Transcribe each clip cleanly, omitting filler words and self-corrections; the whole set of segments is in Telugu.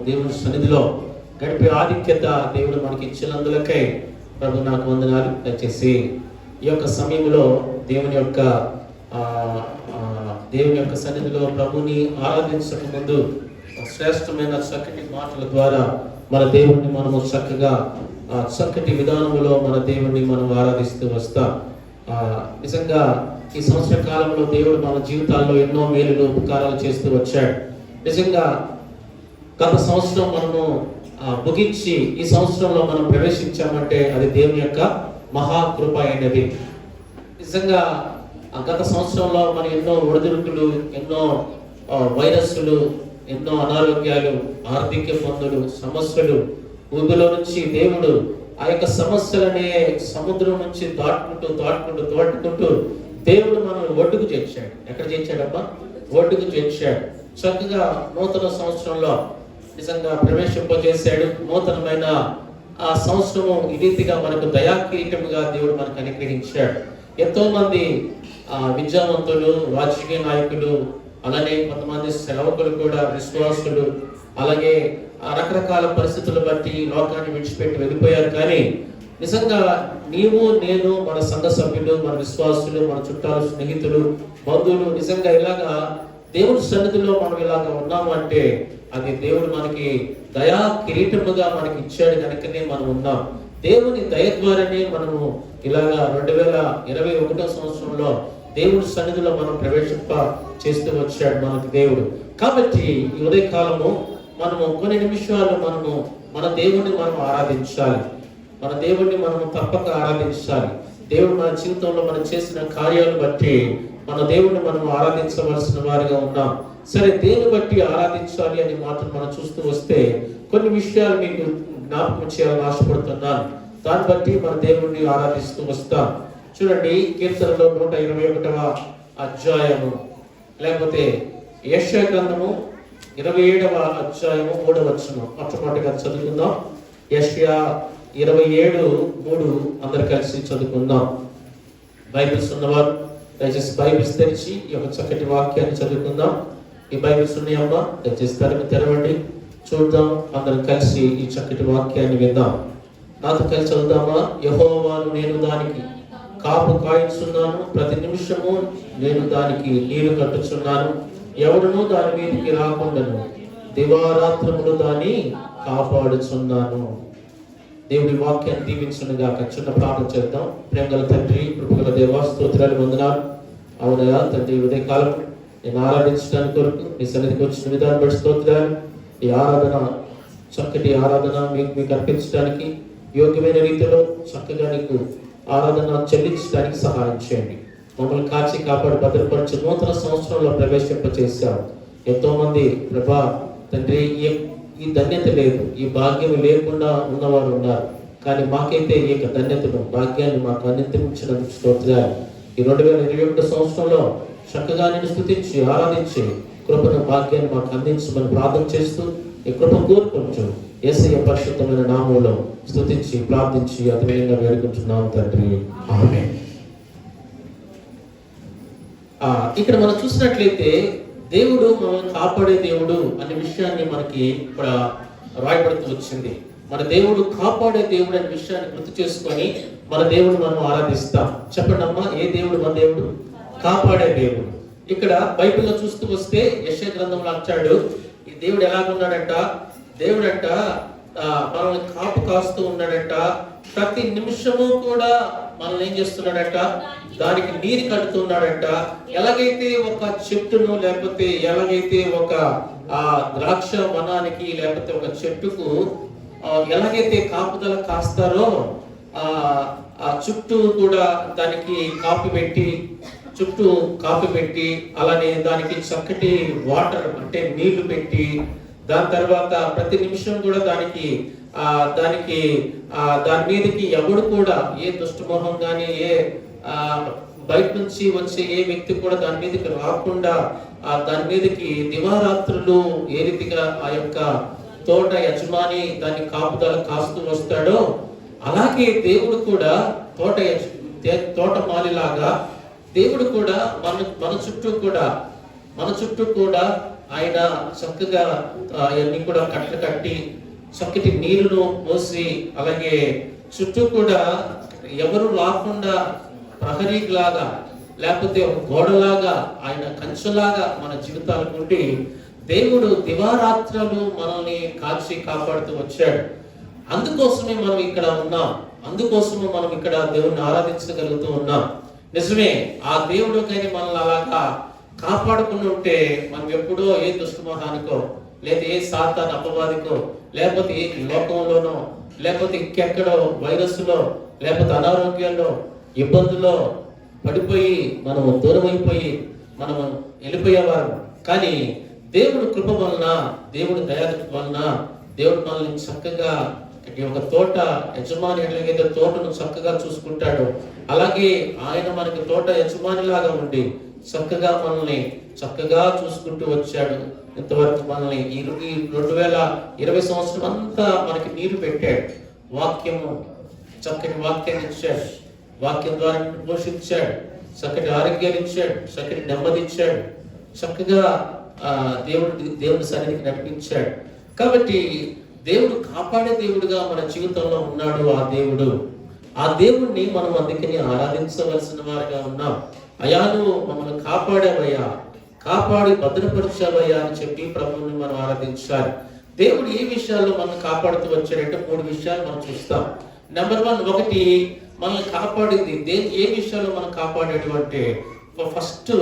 దేవుని సన్నిధిలో గడిపే ఆధిక్యత దేవుడు మనకి ఇచ్చినందులకై ప్రభు నాకు వందనాలు. దయచేసి ఈ యొక్క సమయంలో దేవుని యొక్క సన్నిధిలో ప్రభుని ఆరాధించక ముందు శ్రేష్టమైన చక్కటి మాటల ద్వారా మన దేవుణ్ణి మనము చక్కటి విధానంలో మన దేవుణ్ణి మనం ఆరాధిస్తూ వస్తాం. నిజంగా ఈ సంవత్సర కాలంలో దేవుడు మన జీవితాల్లో ఎన్నో మేలులు ఉపకారాలు చేస్తూ వచ్చాడు. నిజంగా గత సంవత్సరం మనము ముగించి ఈ సంవత్సరంలో మనం ప్రవేశించామంటే అది దేవుని యొక్క మహాకృప అయినది. నిజంగా గత సంవత్సరంలో మన ఎన్నో ఒడిదుడుకులు, ఎన్నో వైరస్లు, ఎన్నో అనారోగ్యాలు, ఆర్థిక ఇబ్బందులు, సమస్యలు ఊబిలో నుంచి దేవుడు ఆ యొక్క సమస్యలనే సముద్రం నుంచి దాటుకుంటూ దేవుడు మనల్ని ఒడ్డుకు చేర్చాడు. ఎక్కడ చేర్చాడమ్మా? ఒడ్డుకు చేర్చాడు. చక్కగా నూతన సంవత్సరంలో నిజంగా ప్రవేశింపజేశాడు. నూతనమైన ఆ సంవత్సరము ఈ రీతిగా మనకు దయాకిరీటముగా దేవుడు మనకు అనుగ్రహించాడు. ఎంతో మంది విద్యావంతులు, రాజకీయ నాయకులు, అలానే కొంతమంది సేవకులు కూడా, విశ్వాసులు, అలాగే రకరకాల పరిస్థితులు బట్టి లోకాన్ని విడిచిపెట్టి వెళ్ళిపోయారు. కానీ నిజంగా నీవు, నేను, మన సంఘ సభ్యులు, మన విశ్వాసులు, మన చుట్టాలు, స్నేహితులు, బంధువులు నిజంగా ఇలాగా దేవుని సన్నిధిలో మనం ఇలాగా ఉన్నాము అంటే అది దేవుడు మనకి దయా కిరీటముగా మనకి ఇచ్చాడు కనుకనే మనం ఉన్నాం. దేవుని దయ ద్వారానే మనము ఇలాగా 2021 సంవత్సరంలో దేవుడి సన్నిధిలో మనం ప్రవేశింప చేస్తూ వచ్చాడు మనకి దేవుడు. కాబట్టి ఈ ఉదయకాలము మనము కొన్ని నిమిషాలు మన దేవుణ్ణి మనం ఆరాధించాలి. మన దేవుణ్ణి మనము తప్పక ఆరాధించాలి. దేవుడు మన జీవితంలో మనం చేసిన కార్యాలను బట్టి మన దేవుణ్ణి మనం ఆరాధించవలసిన వారిగా ఉన్నాం. సరే, దేని బట్టి ఆరాధించాలి అనే మాటను మనం చూస్తూ వస్తే కొన్ని విషయాలు మీకు జ్ఞాపకం చేయాలని ఆశపడుతున్నాను. దాన్ని బట్టి మన దేవుణ్ణి ఆరాధిస్తూ వస్తాం. చూడండి, కీర్తనలో 121వ అధ్యాయము, లేకపోతే యెషయా గ్రంథము 27వ అధ్యాయము 3వ వచనం మొట్టమొదటిగా చదువుకుందాం. యెషయా 27:3 అందరు కలిసి చదువుకుందాం. బైబిల్స్ ఉన్నవారు దయచేసి బైబిల్స్ తెరిచి ఈ యొక్క చక్కటి వాక్యాన్ని చదువుకుందాం. ఈ బైబిల్స్ ఉన్నాయమ్మా, దయచేసి తెరవండి, చూద్దాం. అందరం కలిసి ఈ చక్కటి వాక్యాన్ని విందాం. నాతో కలిసి చదువుదామా? యెహోవాను నేను దానికి కాపు కాయించున్నాను, ప్రతి నిమిషము నేను దానికి నీరు కట్టుచున్నాను, ఎవడును దాని మీదకి రాకుండాను దివారాత్రములు దాన్ని కాపాడుచున్నాను. దేవుడి వాక్యాన్ని దీవించునుగా. చిన్న ప్రార్థన చేద్దాం. ప్రేమగల తండ్రి, కృపగల దేవా, స్తోత్రాలు, వందనాలు. అవునయా తండ్రి, ఉదయకాలం నేను ఆరాధించడానికి కొరకు నీ సన్నిధికి వచ్చిన విధానం బట్టి స్తోత్రాలు. ఈ ఆరాధన, చక్కటి ఆరాధన మీకు అర్పించడానికి యోగ్యమైన రీతిలో చక్కగా నీకు ఆరాధన చెల్లించడానికి సహాయం చేయండి. మమ్మల్ని కాచి కాపాడి భద్రపరిచి నూతన సంవత్సరంలో ప్రవేశింపచేశారు. ఎంతో మంది ప్రభా తండ్రి ఈ ధన్యత లేదు, ఈ భాగ్యం లేకుండా ఉన్నవారు ఉన్నారు. కానీ మాకైతే ఈ యొక్క ధన్యతను, భాగ్యాన్ని మాకు అందించినందుకు స్తోత్రాలు. ఈ 2021 సంవత్సరంలో చక్కగా నేను స్తుతించి ఆరాధించి కృపను, భాగ్యాన్ని మాకు అందించమని ప్రార్థన చేస్తూ ఈ కృప కోరుకుంటూ యేసయ్య పరిశుద్ధమైన నామములో స్తుతించి ప్రార్థించి అతివేయంగా వేడుకుంటున్నాం తండ్రి, ఆమేన్. ఇక్కడ మనం చూసినట్లయితే దేవుడు మనల్ని కాపాడే దేవుడు అనే విషయాన్ని మనకి ఇక్కడ రాయబడుతూ వచ్చింది. మన దేవుడు కాపాడే దేవుడు అనే విషయాన్ని గుర్తు చేసుకొని మన దేవుడు మనం ఆరాధిస్తాం. చెప్పండి అమ్మా, ఏ దేవుడు? మన దేవుడు కాపాడే దేవుడు. ఇక్కడ బైబిల్లో చూస్తూ వస్తే యెషయా గ్రంథంలో అంటాడు, ఈ దేవుడు ఎలాగున్నాడంట? దేవుడంట మనల్ని కాపు కాస్తూ ఉన్నాడంట. ప్రతి నిమిషము కూడా మనల్ని ఏం చేస్తున్నాడంట? దానికి నీరు కడుతున్నాడంట. ఎలాగైతే ఒక చెట్టును, లేకపోతే ఎలాగైతే ఒక ద్రాక్ష వనానికి, లేకపోతే ఒక చెట్టుకు ఎలాగైతే కాపుదల కాస్తారో ఆ చుట్టూ కూడా దానికి చుట్టూ కాపి పెట్టి అలానే దానికి చక్కటి వాటర్ అంటే నీళ్లు పెట్టి, దాని తర్వాత ప్రతి నిమిషం కూడా దానికి దాని మీదకి ఎవడు కూడా, ఏ దుష్టమోహం కానీ, ఏ బయట నుంచి వచ్చే ఏ వ్యక్తి కూడా దాని మీదకి రాకుండా దాని మీదకి దివారాత్రులు ఏ రీతిగా ఆ యొక్క తోట యజమాని దాన్ని కాపుదల కాస్తూ వస్తాడో, అలాగే దేవుడు కూడా తోటమాలిలాగా దేవుడు కూడా మన చుట్టూ కూడా ఆయన చక్కగా అవన్నీ కూడా కట్టలు కట్టి చక్కటి నీరును పోసి, అలాగే చుట్టూ కూడా ఎవరు రాకుండా ప్రహరీలాగా లేకపోతే ఒక గోడలాగా ఆయన కంచెలాగా మన జీవితాలకు ఉండి దేవుడు దివారాత్రులు మనల్ని కాల్చి కాపాడుతూ వచ్చాడు. అందుకోసమే మనం ఇక్కడ ఉన్నాం, అందుకోసమే మనం ఇక్కడ దేవుడిని ఆరాధించగలుగుతూ ఉన్నాం. నిజమే, ఆ దేవుడు కానీ మనల్ని అలాగా కాపాడుకుని ఉంటే మనం ఎప్పుడో ఏ దుష్టమోహానికో, లేదా ఏ సాతాను అపవాదికో, లేకపోతే ఏ లోకంలోనో, లేకపోతే ఇంకెక్కడో వైరస్లో, లేకపోతే అనారోగ్యంలో, ఇబ్బందుల్లో పడిపోయి మనము దూరం అయిపోయి మనము వెళ్ళిపోయేవారు. కానీ దేవుడు కృప వలన, దేవుడు దయ వలన దేవుడు మనల్ని చక్కగా ఒక తోట యజమాని ఎలాగైతే తోటను చక్కగా చూసుకుంటాడు, అలాగే ఆయన మనకి తోట యజమానిలాగా ఉండి చక్కగా మనల్ని చక్కగా చూసుకుంటూ వచ్చాడు. ఇంతవరకు మనల్ని ఈ 2020 సంవత్సరం అంతా మనకి నీరు పెట్టాడు. వాక్యము, చక్కటి వాక్యాన్ని ఇచ్చాడు, వాక్యం ద్వారా పోషించాడు, చక్కటి ఆరోగ్యాన్ని ఇచ్చాడు, చక్కటి నెమ్మది ఇచ్చాడు, చక్కగా దేవుడి సన్నిధికి నడిపించాడు. కాబట్టి దేవుడు కాపాడే దేవుడుగా మన జీవితంలో ఉన్నాడు. ఆ దేవుడిని మనం అందుకని ఆరాధించవలసిన వారిగా ఉన్నాం. అయ్యా, నువ్వు మమ్మల్ని కాపాడావయ్యా, కాపాడి భద్రపరిచావయ్యా అని చెప్పి ప్రభువుని మనం ఆరాధించాలి. దేవుడు ఏ విషయాల్లో మనం కాపాడుతూ వచ్చాడంటే 3 విషయాలు మనం చూస్తాం. నెంబర్ 1, ఒకటి మనల్ని కాపాడింది ఏ విషయాల్లో మనం కాపాడాడు అంటే, ఫస్ట్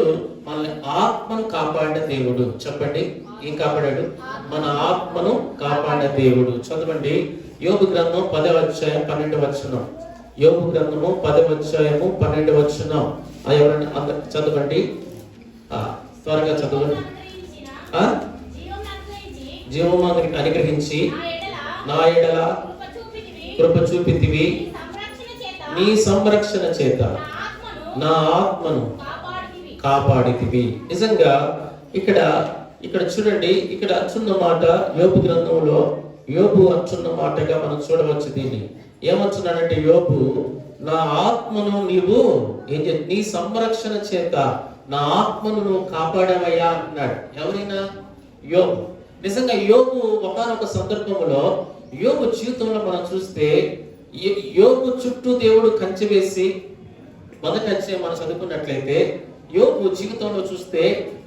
మనల్ని ఆత్మను కాపాడిన దేవుడు. చెప్పండి, ఏం కాపాడాడు? మన ఆత్మను కాపాడిన దేవుడు. చదవండి, యోబు గ్రంథం 10వ అధ్యాయం 12వ వచనం. యోబు గ్రంథము 10వ అధ్యాయము 12వ వచనం. ఎవరైనా అందరు చదవండి, త్వరగా చదవండి. జీవము అనుగ్రహించి నా ఎడల కృప చూపితివి, నీ సంరక్షణ చేత నా ఆత్మను కాపాడితివి. నిజంగా ఇక్కడ చూడండి, ఇక్కడ అచ్చున్న మాట యోబు గ్రంథంలో యోబు అచ్చున్న మాటగా మనం చూడవచ్చు. దీన్ని ఏమొచ్చున్నాడంటే, యోబు నా ఆత్మను నీవు నీ సంరక్షణ చేత నా ఆత్మను నువ్వు కాపాడావయ్యా అంటున్నాడు. ఎవరైనా? యోబు. నిజంగా యోబు ఒకానొక సందర్భంలో యోబు జీవితంలో మనం చూస్తే యోబు చుట్టూ దేవుడు కంచె వేసి, మొదటి అధ్యాయం మనం చదువుకున్నట్లయితే యోబు జీవితంలో చూస్తే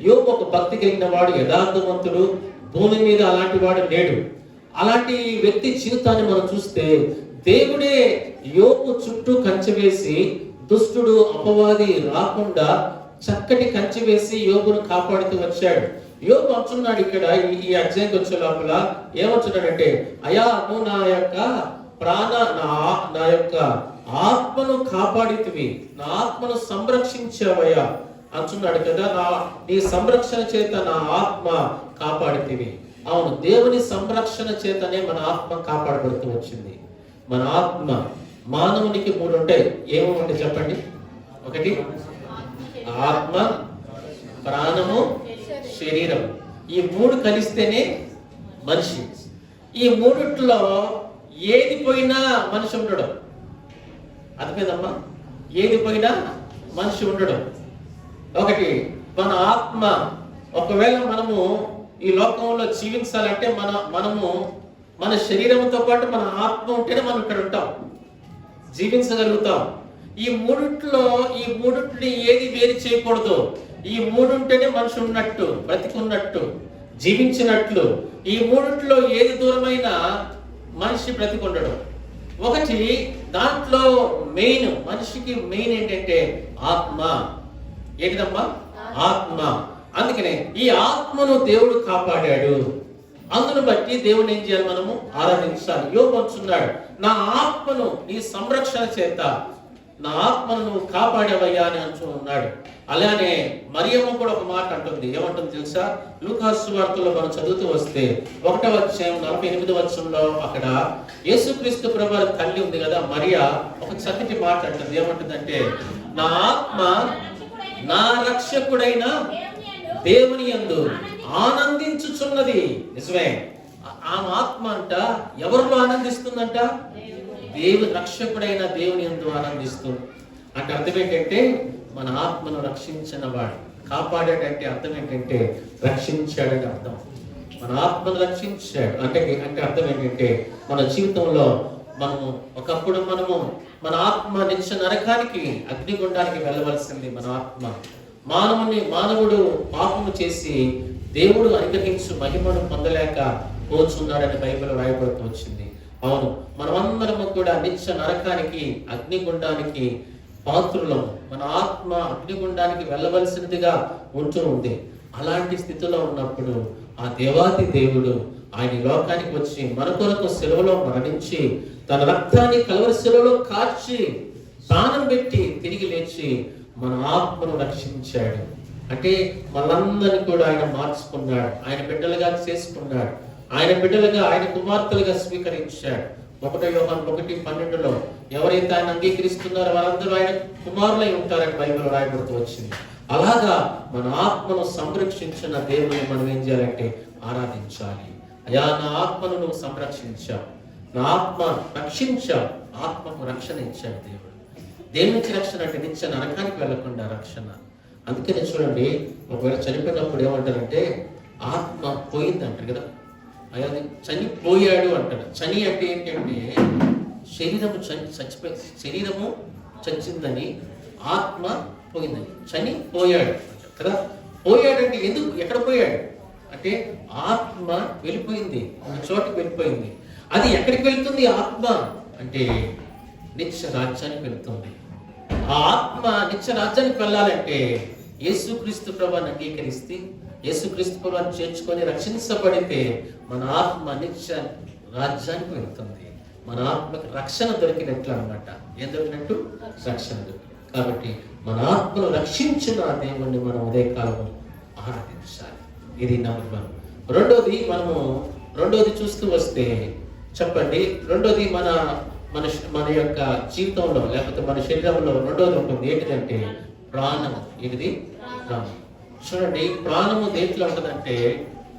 యోబు ఒక భక్తి కలిగిన వాడు, యథార్థవంతుడు, భూమి మీద అలాంటి వాడు లేడు. అలాంటి వ్యక్తి జీవితాన్ని మనం చూస్తే దేవుడే యోబు చుట్టూ కంచె వేసి దుష్టుడు అపవాది రాకుండా చక్కటి కంచె వేసి యోబును కాపాడుతూ వచ్చాడు. యోబు అంటున్నాడు ఇక్కడ ఈ అధ్యాయంకి వచ్చే లోపల ఏమంటున్నాడంటే, అయ్యా, నువ్వు నా యొక్క నా యొక్క ఆత్మను కాపాడితివి, నా ఆత్మను సంరక్షించావయ్యా అంటున్నాడు కదా. నీ సంరక్షణ చేత నా ఆత్మ కాపాడితివి. అవును, దేవుని సంరక్షణ చేతనే మన ఆత్మ కాపాడబడుతూ వచ్చింది. మన ఆత్మ, మానవునికి 3 ఉంటాయి. ఏమేమంటే చెప్పండి. ఒకటి ఆత్మ, ప్రాణము, శరీరం. ఈ 3 కలిస్తేనే మనిషి. ఈ 3లో ఏది పోయినా మనిషి ఉండడం. అర్థమైందమ్మా? ఏది పోయినా మనిషి ఉండడం. ఒకటి మన ఆత్మ. ఒకవేళ మనము ఈ లోకంలో జీవించాలంటే మనము మన శరీరంతో పాటు మన ఆత్మ ఉంటేనే మనం ఇక్కడ ఉంటాం, జీవించగలుగుతాం. ఈ 3 ఏది వేరు చేయకూడదు. ఈ 3 ఉంటేనే మనిషి ఉన్నట్టు, బ్రతికున్నట్టు, జీవించినట్లు. ఈ 3లో ఏది దూరమైనా మనిషి బ్రతికుండడం. ఒకటి దాంట్లో మెయిన్, మనిషికి మెయిన్ ఏంటంటే ఆత్మ. ఏంటిదమ్మా? ఆత్మ. అందుకనే ఈ ఆత్మను దేవుడు కాపాడాడు. అందును బట్టి దేవుని ఏం చేయాలి? మనము ఆరాధించాలి. యోబు అంటున్నాడు, నా ఆత్మను నీ సంరక్షణ చేత నా ఆత్మను నువ్వు కాపాడేవయ్యా అని అంటూ ఉన్నాడు. అలానే మరియమ్మ కూడా ఒక మాట అంటుంది. ఏమంటుంది తెలుసా? లూకాసు సువార్తలో మనం చదువుతూ వస్తే 1వ అధ్యాయం 48వ వచనంలో అక్కడ యేసుక్రీస్తు ప్రభువు తల్లి ఉంది కదా, మరియా, ఒక చక్కటి మాట అంటుంది. ఏమంటుందంటే, నా ఆత్మ నా రక్షకుడైన దేవుని యందు ఆనందించుచున్నది. నిజమే, ఆ ఆత్మ అంట ఎవరిలో ఆనందిస్తుందంట? రక్షకుడైన దేవుని యందు ఆనందిస్తుంది. అంటే అర్థం ఏంటంటే, మన ఆత్మను రక్షించిన వాడు, కాపాడాడంటే అర్థం ఏంటంటే రక్షించాడని అర్థం. మన ఆత్మను రక్షించాడు అంటే అర్థం ఏంటంటే మన జీవితంలో ఒకప్పుడు మన ఆత్మ నిత్య నరకానికి అగ్నిగుండానికి వెళ్ళవలసింది. మన ఆత్మ మానవుడు పాపము చేసి దేవుడు అనుగ్రహించు మహిమను పొందలేక పోచున్నాడని బైబిల్ రాయబడుతూ వచ్చింది. అవును, మనమందరము కూడా నిత్య నరకానికి అగ్నిగుండానికి పాత్రులము. మన ఆత్మ అగ్నిగుండానికి వెళ్ళవలసినదిగా ఉంటూ ఉంది. అలాంటి స్థితిలో ఉన్నప్పుడు ఆ దేవాది దేవుడు ఆయన లోకానికి వచ్చి మన కొరకు సెలవులో మరణించి తన రక్తాన్ని కలవరి సెలవులో కార్చి ప్రాణం పెట్టి తిరిగి లేచి మన ఆత్మను రక్షించాడు. అంటే మనందరినీ కూడా ఆయన మార్చుకున్నాడు, ఆయన బిడ్డలుగా చేసుకున్నాడు, ఆయన బిడ్డలుగా ఆయన కుమార్తెలుగా స్వీకరించాడు. 1 యోహాను 1:12 ఎవరైతే ఆయన అంగీకరిస్తున్నారో వారందరూ ఆయన కుమారులై ఉంటారని బైబిల్ రాయబడుతూ వచ్చింది. అలాగా మన ఆత్మను సంరక్షించిన దేవుని మనం ఏం చేయాలంటే ఆరాధించాలి. అయ్యా, నా ఆత్మను నువ్వు సంరక్షించావు, నా ఆత్మ రక్షించావు, ఆత్మకు రక్షణ ఇచ్చాడు దేవుడు. దేని నుంచి రక్షణ అంటే నిత్య నరకానికి వెళ్లకుండా రక్షణ. అందుకనే చూడండి, ఒకవేళ చనిపోయినప్పుడు ఏమంటారంటే ఆత్మ పోయిందంటారు కదా, అయ్యా చనిపోయాడు అంటాడు. చని అంటే ఏంటంటే శరీరము చచ్చిందని, ఆత్మ పోయిందని. చనిపోయాడు కదా. పోయాడంటే ఎందుకు, ఎక్కడ పోయాడు అంటే ఆత్మ వెళ్ళిపోయింది, ఒక చోటుకి వెళ్ళిపోయింది. అది ఎక్కడికి వెళ్తుంది ఆత్మ అంటే నిత్య రాజ్యానికి వెళ్తుంది. ఆ ఆత్మ నిత్య రాజ్యానికి వెళ్ళాలంటే యేసుక్రీస్తు ప్రభువుని అంగీకరిస్తే, యేసుక్రీస్తు ప్రభువుని చేర్చుకొని రక్షించబడితే మన ఆత్మ నిత్య రాజ్యానికి వెళ్తుంది. మన ఆత్మకి రక్షణ దొరికినట్లు అన్నమాట. ఏం దొరికినట్టు? రక్షణ దొరికినట్టు. కాబట్టి మన ఆత్మను రక్షించిన దేవుణ్ణి మనం ఉదయకాలం ఆరాధించాలి. ఇది నెంబర్ 1. రెండోది చూస్తూ వస్తే చెప్పండి, రెండోది మన యొక్క జీవితంలో లేకపోతే మన శరీరంలో రెండోది ఉంటుంది. ఏంటిదంటే ప్రాణము. ఏంటిది? ప్రాణం. చూడండి, ప్రాణము దేంట్లో ఉంటుందంటే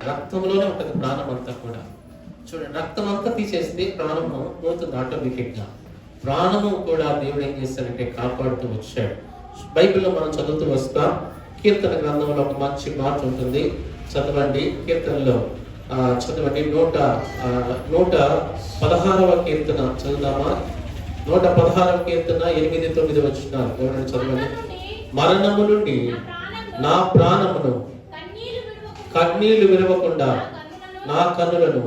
రక్తంలోనే ఉంటుంది. ప్రాణం అంతా కూడా చూడండి, రక్తం అంతా తీసేస్తే ప్రాణము పోతుంది ఆటోమేటిక్గా. ప్రాణము కూడా దేవుడు ఏం చేస్తాడంటే కాపాడుతూ వచ్చాడు. బైబిల్లో మనం చదువుతూ వస్తాం. కీర్తన గ్రంథంలో ఒక మంచి మాట ఉంటుంది, చదవండి. కీర్తనలో చదవండి, 116వ కీర్తన చదువుదామా? 116వ కీర్తన 8-9 వచనాలు ఎవరైనా చదవండి. మరణము నుండి నా ప్రాణమును కన్నీళ్లు విరవకుండా, నా కన్నులను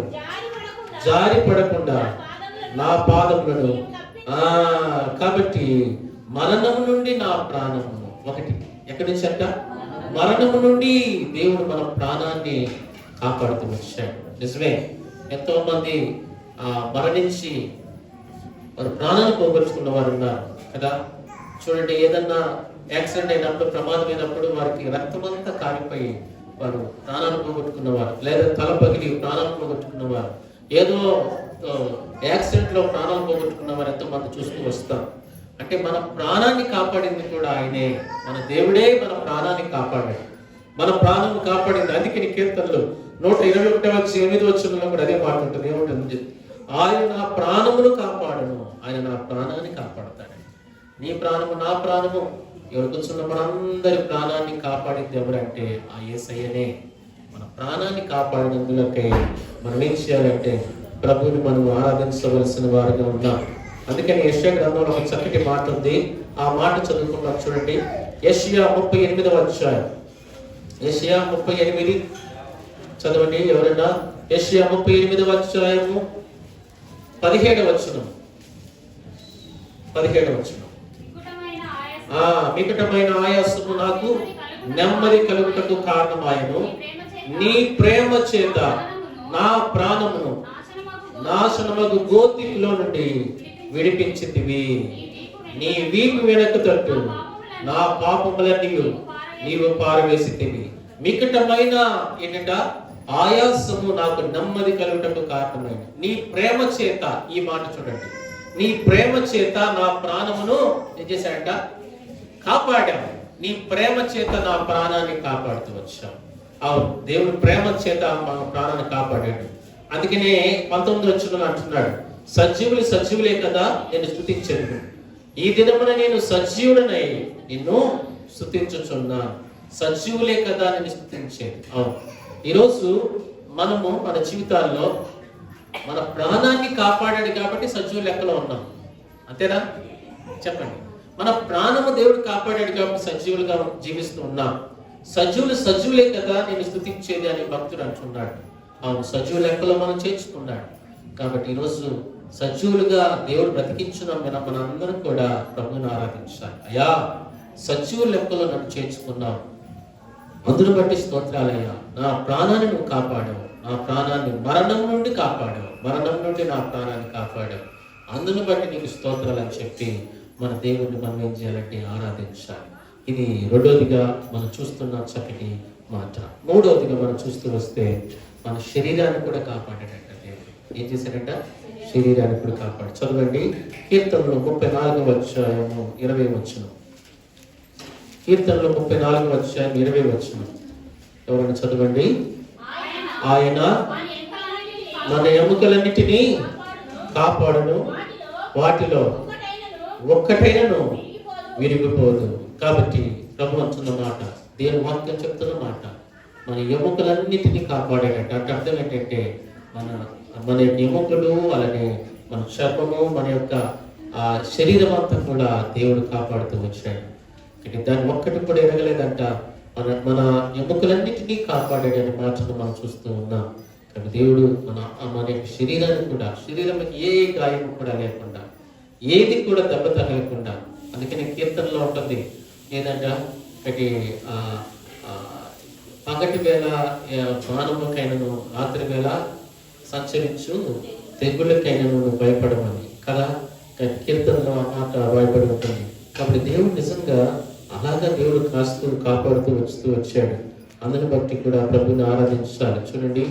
జారిపడకుండా నా పాదములను. కాబట్టి మరణము నుండి నా ప్రాణమును. ఒకటి ఎక్కడి నుంచి అంట? మరణము నుండి దేవుడు మన ప్రాణాన్ని కాపాడుతూ వచ్చాడు. నిజమే, ఎంతో మంది మరణించి వారు ప్రాణాన్ని పోగొట్టుకున్న వారు ఉన్నారు కదా. చూడండి, ఏదన్నా యాక్సిడెంట్ అయినప్పుడు, ప్రమాదం అయినప్పుడు వారికి రక్తమంతా కారిపోయి వారు ప్రాణాలు పోగొట్టుకున్నవారు, లేదా తల పగిలి ప్రాణాలు పోగొట్టుకున్నవారు, ఏదో యాక్సిడెంట్ లో ప్రాణాలు పోగొట్టుకున్న వారు ఎంతో మంది చూస్తూ వస్తాం. అంటే మన ప్రాణాన్ని కాపాడింది కూడా ఆయనే. మన దేవుడే మన ప్రాణాన్ని కాపాడాడు, మన ప్రాణాన్ని కాపాడింది. అందుకే కీర్తనలు 121:8 కూడా అదే మాట ఉంటుంది. ఏముంటుంది? ఆయన నా ప్రాణమును కాపాడను, ఆయన నా ప్రాణాన్ని కాపాడతాడు. నీ ప్రాణము నా ప్రాణము, ఎవరు కూర్చున్న మనందరి ప్రాణాన్ని కాపాడింది ఎవరంటే ఆ యేసయ్యనే. మన ప్రాణాన్ని కాపాడినందులకై మనం ఏం చేయాలంటే ప్రభువుని మనం ఆరాధించవలసిన వారిగా ఉన్నాం. అందుకని యెషయా గ్రంథంలో ఒక చక్కటి మాట ఉంది, ఆ మాట చదువుకున్నాం. చూడండి, యెషయా 38వ అధ్యాయం. యెషయా 38 చదవండి ఎవరైనా. యెషయా 38వ అధ్యాయము 17వ వచనం. మికటమైన ఆయాసము నాకు నెమ్మది కలుగుటకు కారణమాయను. నీ ప్రేమ చేత నా ప్రాణమును నాశనమగు గోతిలో నుండి విడిపించితివి. నీ వీపు వెనక తట్టు నా పాపములన్నీ నీవు పారవేసితివి. మికటమైన ఏంటంట? ఆయాసము నాకు నెమ్మది కలుగుటకు కారణమైన నీ ప్రేమ చేత. ఈ మాట చూడండి, నీ ప్రేమ చేత నా ప్రాణమును ఏం చేశాడంట? కాపాడావు. నీ ప్రేమ చేత నా ప్రాణాన్ని కాపాడుతూ వచ్చావు. అవును, దేవుడు ప్రేమ చేత మన ప్రాణాన్ని కాపాడాడు. అందుకనే 19వ వచనంలో అంటున్నాడు, సజీవులే కదా నేను స్తుతించెదను. ఈ దినమున నేను సజీవుడనై నిన్ను స్తుతించుచున్నా. సజీవులే కదా అని స్తుతించేది. అవును, ఈరోజు మనము మన జీవితాల్లో మన ప్రాణాన్ని కాపాడాడు కాబట్టి సజీవ లెక్కలో ఉన్నాం. అంతేనా? చెప్పండి. మన ప్రాణము దేవుడు కాపాడాడు కాబట్టి సజీవులుగా జీవిస్తూ ఉన్నాం. సజీవులే కదా నేను స్తుతించేది అని భక్తుడు అంటున్నాడు. అవును, సజీవ లెక్కలో మనం చేర్చుకున్నాడు కాబట్టి ఈరోజు సజీవులుగా దేవుడు బ్రతికించున్నాం కదా. మన అందరం కూడా ప్రభువుని ఆరాధించాలి. అయ్యా, సజీవ లెక్కలో నన్ను చేర్చుకున్నావు, అందును బట్టి స్తోత్రాలయ్యా. నా ప్రాణాన్ని నువ్వు కాపాడావు, నా ప్రాణాన్ని మరణం నుండి కాపాడావు, మరణం నుండి నా ప్రాణాన్ని కాపాడావు, అందును బట్టి నీకు స్తోత్రాలు అని చెప్పి మన దేవుడిని మనం ఏం చేయాలంటే ఆరాధించాలి. ఇది రెండోదిగా మనం చూస్తున్న చక్కటి మాట. మూడవదిగా మనం చూస్తూ వస్తే మన శరీరాన్ని కూడా కాపాడాడంట దేవుడు. ఏం చేశాడంట? శరీరాన్ని కూడా కాపాడు. చదవండి, కీర్తనలో 34వ అధ్యాయము 20వ వచనం. కీర్తనలో 34వ అధ్యాయం 20వ వచనం. ఎవరైనా చదవండి. ఆయన మన ఎముకలన్నిటినీ కాపాడును, వాటిలో ఒక్కటైనను విరిగిపోదు. కాబట్టి ప్రభు అంటున్న మాట, దేవుని వాక్యం చెప్తున్న మాట, మన ఎముకలన్నిటినీ కాపాడేటట్టు. అంటే అర్థం ఏంటంటే మన యొక్క ఎముకలు, అలానే మన చర్మము, మన యొక్క శరీరం అంతా కూడా దేవుడు కాపాడుతూ వచ్చాడు. దాన్ని ఒక్కటి కూడా ఎరగలేదంట. మన ఎముకలన్నిటినీ కాపాడాడని మాటను మనం చూస్తూ ఉన్నాం. కాబట్టి దేవుడు మన యొక్క శరీరాన్ని కూడా, శరీరంలోకి ఏ గాయము కూడా లేకుండా, ఏది కూడా దెబ్బ తగలకుండా, అందుకని కీర్తనలో ఉంటుంది ఏదంటే పగటి వేళ బాణములకైనను, రాత్రి వేళ సంచరించు తెగుళ్ళకైనను భయపడమని కదా కీర్తనలో ఆ మాట భయపడి ఉంటుంది. కాబట్టి దేవుడు నిజంగా అలాగా దేవుడు కాపాడుతూ వచ్చాడు. అందుని బట్టి కూడా ప్రభుని ఆరాధించాలి. చూడండి,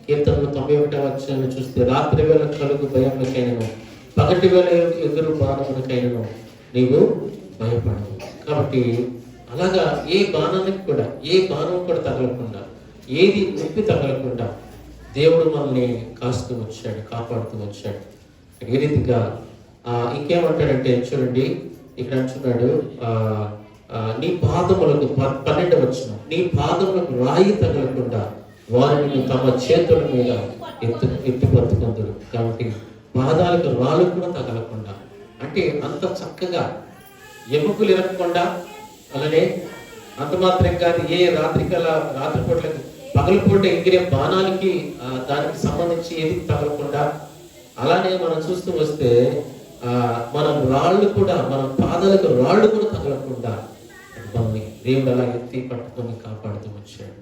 కీర్తనలో 91వ అధ్యాయం చూస్తే, రాత్రి వేళ కలుగు భయములకైనను, పగటి వేళ ఎదురు బాణములకైనను నీవు భయపడవు. కాబట్టి అలాగా ఏ బాణానికి కూడా, ఏ బాణం కూడా తగలకుండా, ఏది నొప్పి తగలకుండా దేవుడు మనల్ని కాస్తూ వచ్చాడు, కాపాడుతూ వచ్చాడు. ఏ రీతిగా ఇంకేమంటాడంటే చూడండి, ఇక్కడ అంటున్నాడు, నీ పాదములకు 12వ వచనం, నీ పాదములకు రాయి తగలకుండా వారిని తమ చేతుల మీద ఎత్తి పట్టుకుందరు. కాబట్టి పాదాలకు రాళ్ళు కూడా తగలకుండా, అంటే అంత చక్కగా ఎముకలు ఇరగకుండా, అలానే అంత మాత్రం కాదు, ఏ రాత్రిపూట్లకి పగలపూట ఎగిరే బాణాలకి దానికి సంబంధించి ఏది తగలకుండా, అలానే మనం చూస్తూ వస్తే మనం రాళ్ళు కూడా, మన పాదాలకు రాళ్ళు కూడా తగలకుండా మనల్ని దేవుడు అలా ఎత్తి పట్టుకొని కాపాడుతూ వచ్చాడు.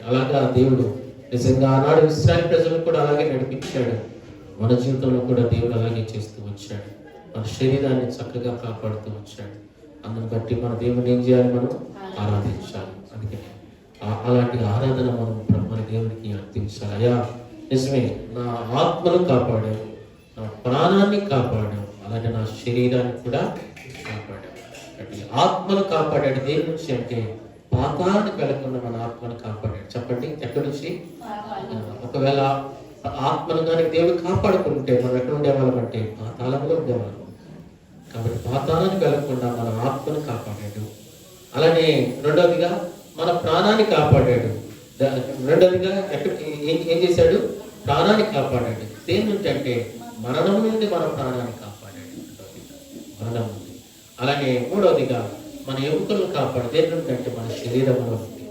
అలాగా దేవుడు నిజంగా ఆనాడు ఇశ్రాయేలు ప్రజలను కూడా అలాగే నడిపించాడు. మన జీవితంలో కూడా దేవుడు అలాగే చేస్తూ వచ్చాడు. మన శరీరాన్ని చక్కగా కాపాడుతూ వచ్చాడు. అందుని బట్టి మన దేవుని ఏం చేయాలి? మనం ఆరాధించాలి. అందుకని అలాంటి ఆరాధన మనం మన దేవునికి అర్పించాలి. అయ్యా, నిజమే, నా ఆత్మను కాపాడావు, నా ప్రాణాన్ని కాపాడావు, అలాగే నా శరీరాన్ని కూడా కాపాడావు. ఆత్మను కాపాడాడు దేని నుంచి అంటే పాతాళానికి వెళ్ళకుండా మన ఆత్మను కాపాడాడు. చెప్పండి, ఎక్కడి నుంచి? ఒకవేళ ఆత్మను కానీ దేవుడు కాపాడుకుంటే మనం ఎక్కడ ఉండేవాళ్ళం అంటే పాతాళంలో ఉండేవాళ్ళం. కాబట్టి పాతాళానికి వెళ్ళకుండా మన ఆత్మను కాపాడాడు. అలానే రెండవదిగా మన ప్రాణాన్ని కాపాడాడు. రెండవదిగా ఏం చేశాడు? ప్రాణాన్ని కాపాడాడు. దేని నుంచి అంటే మరణం నుండి మన ప్రాణాన్ని కాపాడాడు. మరణం నుండి. అలాగే మూడవదిగా మన ఎముకలను కాపాడు. దేని నుండి అంటే మన శరీరంలో నుండి.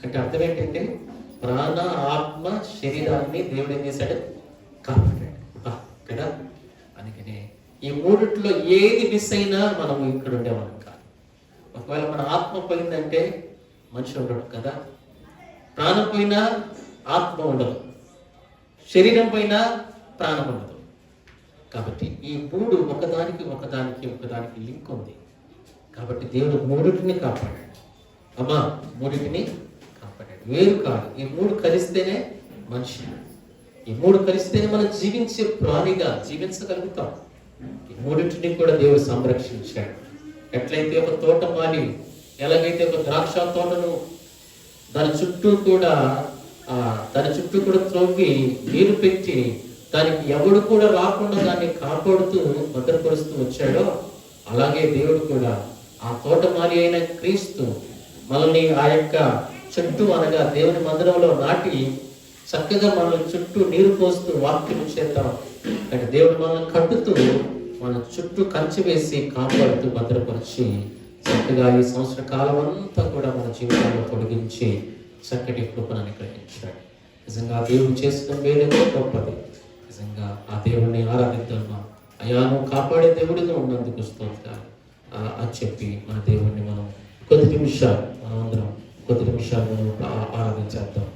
అంటే అర్థం ఏంటంటే ప్రాణ, ఆత్మ, శరీరాన్ని దేవుడు ఏం చేశాడు? కాపాడాడు కదా. అందుకనే ఈ మూడిట్లో ఏది మిస్ అయినా మనం ఇక్కడ ఉండేవాళ్ళం కాదు. ఒకవేళ మన ఆత్మ పోయిందంటే మనిషి ఉండడు కదా. ప్రాణం పోయినా ఆత్మ ఉండదు, శరీరం పోయినా ప్రాణం ఉండదు. కాబట్టి ఈ మూడు ఒకదానికి లింక్ ఉంది. కాబట్టి దేవుడు మూడిటిని కాపాడాడు. అమ్మా, మూడిటిని కాపాడాడు, వేరు కాదు. ఈ మూడు కలిస్తేనే మనిషి, ఈ మూడు కలిస్తేనే మనం జీవించే ప్రాణిగా జీవించగలుగుతాం. ఈ మూడింటిని కూడా దేవుడు సంరక్షించాడు. ఎట్లయితే ఒక తోటమాలి ఎలాగైతే ఒక ద్రాక్ష తోటను దాని చుట్టూ కూడా త్రవ్వి నీరు పెట్టి దానికి ఎవడు కూడా రాకుండా దాన్ని కాపాడుతూ భద్రపరుస్తూ వచ్చాడో, అలాగే దేవుడు కూడా ఆ తోటమాలి అయిన క్రీస్తు మనల్ని ఆ యొక్క చుట్టూ అనగా దేవుని మందిరంలో నాటి చక్కగా మనల్ని చుట్టూ నీరు పోస్తూ వాక్యం చేద్దాం అంటే దేవుడు మనల్ని కట్టుతూ మన చుట్టూ కంచి వేసి కాపాడుతూ భద్రపరిచి చక్కగా ఈ సంవత్సర కాలం అంతా కూడా మన జీవితంలో పొడిగించి చక్కటి కృపను అనుగ్రహించాడు. నిజంగా దేవుడు చేసిన మేలు గొప్పది. నిజంగా ఆ దేవుడిని ఆరాధిద్దామా. అయ్యా నువ్వు కాపాడే దేవుడిగా ఉన్నందుకు స్తోత్రాలు అని చెప్పి మన దేవుడిని మనం కొద్ది నిమిషాలు మనం ఆరాధించేద్దాం.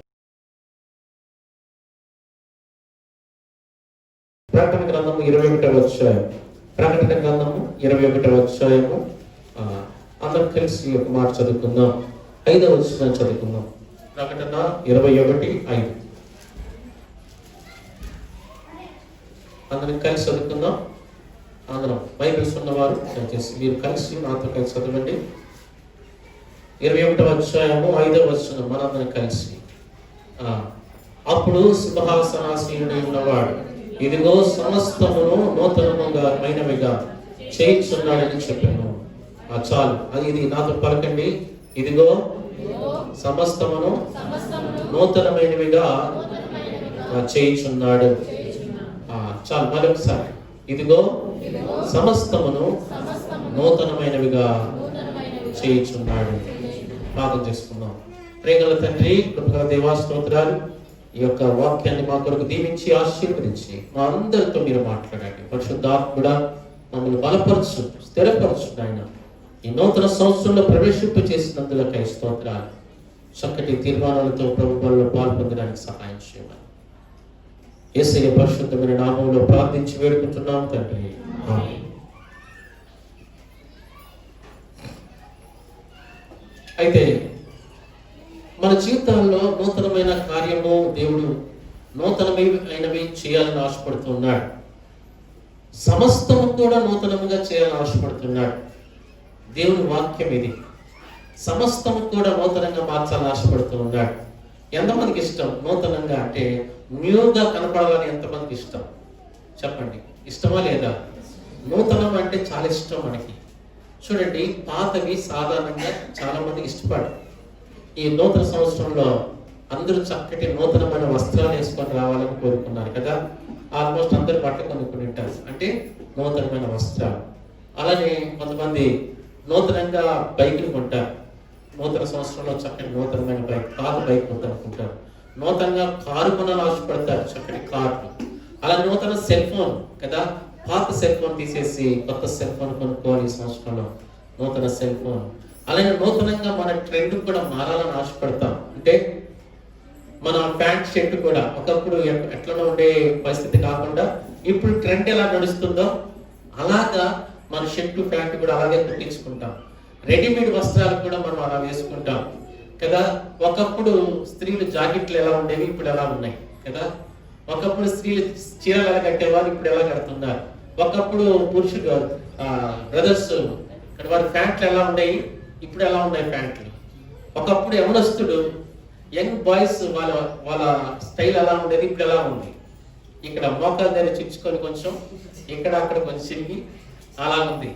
ప్రకటన గ్రంథము 21వ అధ్యాయం. ప్రకటన గ్రంథము 21వ అధ్యాయము. అందరం కలిసి ఒక మాట చదువుకుందాం. 5వ వచనం చదువుకుందాం. ప్రకటన 21:5. అందరం కలిసి చదువుకుందాం. అందరం బైబిల్స్ ఉన్నవారు దయచేసి మీరు కలిసి నాతో కలిసి చదవండి. 21వ అధ్యాయము 5వ వచనం మనందరం కలిసి. అప్పుడు సింహాసనాసీనుడై ఉన్నవాడు ఇదిగో సమస్తమును నూతనముగా మైనవిగా చేయించున్నాడని చెప్పాను. చాలు, ఇది నాతో పలకండి. ఇదిగో సమస్తమును నూతనమైనవిగా చేయించున్నాడు. చాలు, మరొకసారి. ఇదిగో సమస్తమును నూతనమైనవిగా చేయించున్నాడు. ప్రార్థన చేసుకుందాం. ప్రేమల తండ్రి, కృపగల దేవా స్తోత్రాలు. ఈ యొక్క వాక్యాన్ని మా కొరకు దీవించి ఆశీర్వదించి మా అందరితో మీరు మాట్లాడండి. పరిశుద్ధాత్ముడా మమ్మల్ని బలపరచు, స్థిరపరచు నాయన. ఈ నూతన సంవత్సరంలో ప్రవేశింప చేసినందులకై స్తోత్రాలు. చక్కటి తీర్మానాలతో ప్రభుత్వంలో పాల్పొందడానికి సహాయం చేయమని యేసయ్య పరిశుద్ధమైన నామంలో ప్రార్థించి వేడుకుంటున్నాం తండ్రి. ఆమేన్. అయితే మన జీవితాల్లో నూతనమైన కార్యము దేవుడు నూతనమైనవి చేయాలని ఆశపడుతున్నాడు. సమస్తము కూడా నూతనముగా చేయాలని ఆశపడుతున్నాడు. దేవుని వాక్యం ఇది. సమస్తము కూడా నూతనంగా మార్చాలని ఆశపడుతూ ఉన్నాడు. ఎంతమందికి ఇష్టం నూతనంగా అంటే న్యూగా కనపడాలని? ఎంతమందికి ఇష్టం చెప్పండి. ఇష్టమా లేదా? నూతనం అంటే చాలా ఇష్టం మనకి. చూడండి, పాతవి సాధారణంగా చాలా మందికి ఇష్టపడరు. ఈ నూతన సంవత్సరంలో అందరూ చక్కటి నూతనమైన వస్త్రాలు వేసుకొని రావాలని కోరుకున్నారు కదా. ఆల్మోస్ట్ అందరూ బట్టలు కొనుక్కుని ఉంటారు, అంటే నూతనమైన వస్త్రాలు. అలానే కొంతమంది నూతనంగా బైకులు కొంటారు. నూతన సంవత్సరంలో చక్కటి నూతనమైన బైక్, పాత బైక్ కొనుక్కుంటారు. నూతనంగా కారు కొనాలని ఆశపడతారు, చక్కటి కార్లు. అలా నూతన సెల్ ఫోన్ కదా, పాత సెల్ ఫోన్ తీసేసి కొత్త సెల్ ఫోన్ కొనుక్కోవాలి ఈ సంవత్సరంలో, నూతన సెల్ ఫోన్. అలాగే నూతనంగా మన ట్రెండ్ కూడా మారాలని ఆశపడతాం. అంటే మన ప్యాంట్ షర్ట్ కూడా ఒకప్పుడు ఎట్లా ఉండే పరిస్థితి కాకుండా ఇప్పుడు ట్రెండ్ ఎలా నడుస్తుందో అలాగా మన షర్టు ప్యాంట్ కూడా అలాగే కుట్టించుకుంటాం. రెడీమేడ్ వస్త్రాలు కూడా మనం అలా వేసుకుంటాం కదా. ఒకప్పుడు స్త్రీలు జాకెట్లు ఎలా ఉండేవి, ఇప్పుడు ఎలా ఉన్నాయి కదా. ఒకప్పుడు స్త్రీలు చీరలు ఎలా కట్టేవారు, ఇప్పుడు ఎలా కడుతున్నారు. ఒకప్పుడు పురుషుడు బ్రదర్స్ వారి ప్యాంట్లు ఎలా ఉండేవి, ఇప్పుడు ఎలా ఉన్నాయి ప్యాంట్లు. ఒకప్పుడు యవనస్తుడు యంగ్ బాయ్స్ వాళ్ళ స్టైల్ ఎలా ఉండేది, ఇప్పుడు ఎలా ఉంది. ఇక్కడ మోకాలు దగ్గర చిచ్చుకొని కొంచెం ఇక్కడ అక్కడ కొంచెం చిరిగి అలా ఉంది.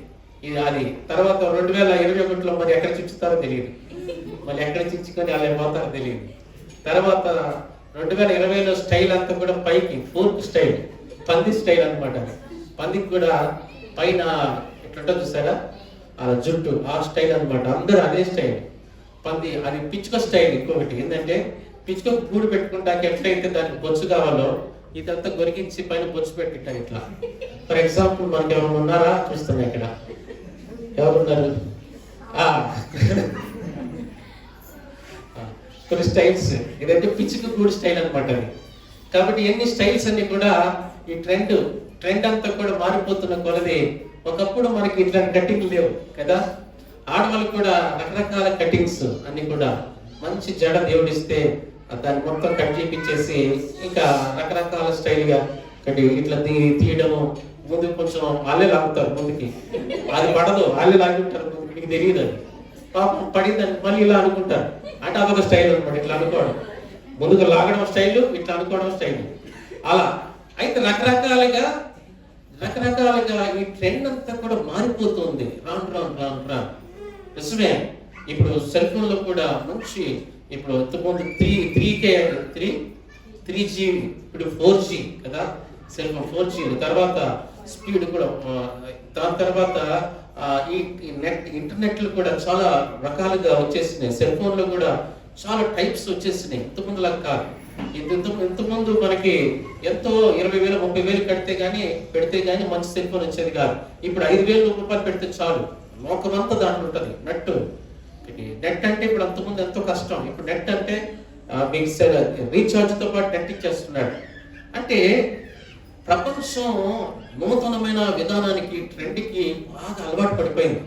ఇది అది తర్వాత 2021లో మరి ఎక్కడ చిచ్చుతారో తెలియదు, మళ్ళీ ఎక్కడ చిచ్చుకొని అలా పోతారో తెలియదు. తర్వాత 2020లో స్టైల్ అంతా కూడా పైకి ఫోర్క్ స్టైల్, పంది స్టైల్ అనమాట. పందికి కూడా పైన ఇట్లుంటుంది చూసారా, అలా జుట్టు, ఆ స్టైల్ అనమాట. అందరూ అదే స్టైల్. పంది అది పిచ్చుక స్టైల్. ఇంకొకటి ఏంటంటే పిచ్చుక గూడు పెట్టుకుంటాక ఎట్లయితే దానికి బొచ్చు కావాలో ఇదంతా గొరికించి పైన బొచ్చు పెట్టింటారు ఇట్లా. ఫర్ ఎగ్జాంపుల్ మనకి ఎవరు ఉన్నారా చూస్తున్నా, ఇక్కడ ఎవరున్నారు? కొన్ని స్టైల్స్, ఇదంటే పిచ్చుక గూడు స్టైల్ అనమాట అది. కాబట్టి ఎన్ని స్టైల్స్ అన్ని కూడా ఈ ట్రెండ్ అంతా కూడా మారిపోతున్న కొలది. ఒకప్పుడు మనకి ఇట్లాంటి కటింగ్ లేవు కదా. ఆడవాళ్ళకి కూడా రకరకాల కటింగ్స్ అన్ని కూడా మంచి జడ దేవుడిస్తే దాన్ని మొత్తం కట్ చేపించేసి ఇంకా రకరకాల స్టైల్ గా ఇట్లా తీయడము. ముందు కొంచెం వాళ్ళే లాగుతారు ముందుకి, అది పడదు, వాళ్ళే లాగుంటారు ముందుకి, నీకు తెలియదు. అది పాపం పడిందని మళ్ళీ ఇలా అనుకుంటారు, అంటే అదొక స్టైల్ అనమాట. ఇట్లా అనుకోవడం, ముందుకు లాగడం స్టైల్, ఇట్లా అనుకోవడం స్టైల్. అలా అయితే రకరకాలుగా ఈ ట్రెండ్ అంతా కూడా మారిపోతుంది రాను. నిజమే, ఇప్పుడు సెల్ ఫోన్ లో కూడా మంచి, ఇప్పుడు ఇంతకుముందు 3G, ఇప్పుడు 4G కదా సెల్ ఫోన్ 4G, తర్వాత స్పీడ్ కూడా, దాని తర్వాత ఈ నెట్ ఇంటర్నెట్లు కూడా చాలా రకాలుగా వచ్చేసినాయి. సెల్ ఫోన్ లో కూడా చాలా టైప్స్ వచ్చేసినాయి. ఇంతకుముందు లాగా కాదు. ఇంతకుముందు మనకి ఎంతో 20,000 30,000 పెడితే గానీ మంచి సెల్ ఫోన్ వచ్చేది కాదు. ఇప్పుడు 5,000 రూపాయలు పెడితే చాలు, లోకమంతా దాంట్లో ఉంటుంది నెట్. నెట్ అంటే ఇప్పుడు అంతకుముందు ఎంతో కష్టం, ఇప్పుడు నెట్ అంటే మీకు రీఛార్జ్ తో పాటు నెట్ ఇచ్చేస్తున్నాడు. అంటే ప్రపంచం నూతనమైన విధానానికి, ట్రెండ్కి బాగా అలవాటు పడిపోయింది.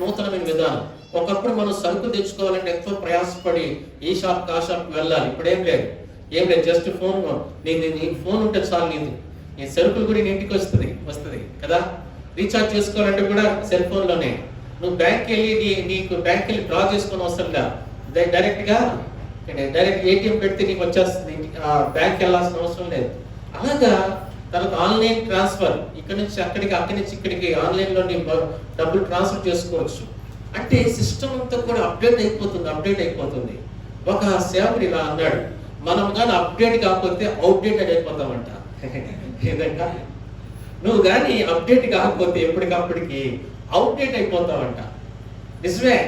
నూతనమైన విధానం. ఒకప్పుడు మనం సరుకు తెచ్చుకోవాలంటే ఎంతో ప్రయాసపడి ఈ షాప్ ఆ షాప్కి వెళ్ళాలి. ఇప్పుడు ఏం లేదు, జస్ట్ ఫోన్, నీ ఫోన్ ఉంటే చాలు, నీ సరుకులు కూడా నీ ఇంటికి వస్తుంది కదా. రీఛార్జ్ చేసుకోవాలంటే కూడా సెల్ ఫోన్లోనే. నువ్వు బ్యాంక్కి వెళ్ళి డ్రా చేసుకొని వస్తుందా, డైరెక్ట్ ATM పెడితే నీకు వచ్చేస్తుంది, బ్యాంక్ వెళ్ళాల్సిన అవసరం లేదు. అలాగా తర్వాత ఆన్లైన్ ట్రాన్స్ఫర్, ఇక్కడ నుంచి అక్కడికి, అక్కడి నుంచి ఇక్కడికి ఆన్లైన్లో డబ్బులు ట్రాన్స్ఫర్ చేసుకోవచ్చు. అంటే సిస్టమ్ అంతా కూడా అప్డేట్ అయిపోతుంది. ఒక సేవకుడు ఇలా అన్నాడు, మనం కానీ అప్డేట్ కాకపోతే అవుట్డేటెడ్ అయిపోతామంట. ఏదంట, నువ్వు కానీ అప్డేట్ కాకపోతే ఎప్పటికప్పటికి అవుట్డేట్ అయిపోతావంట. నిజమే.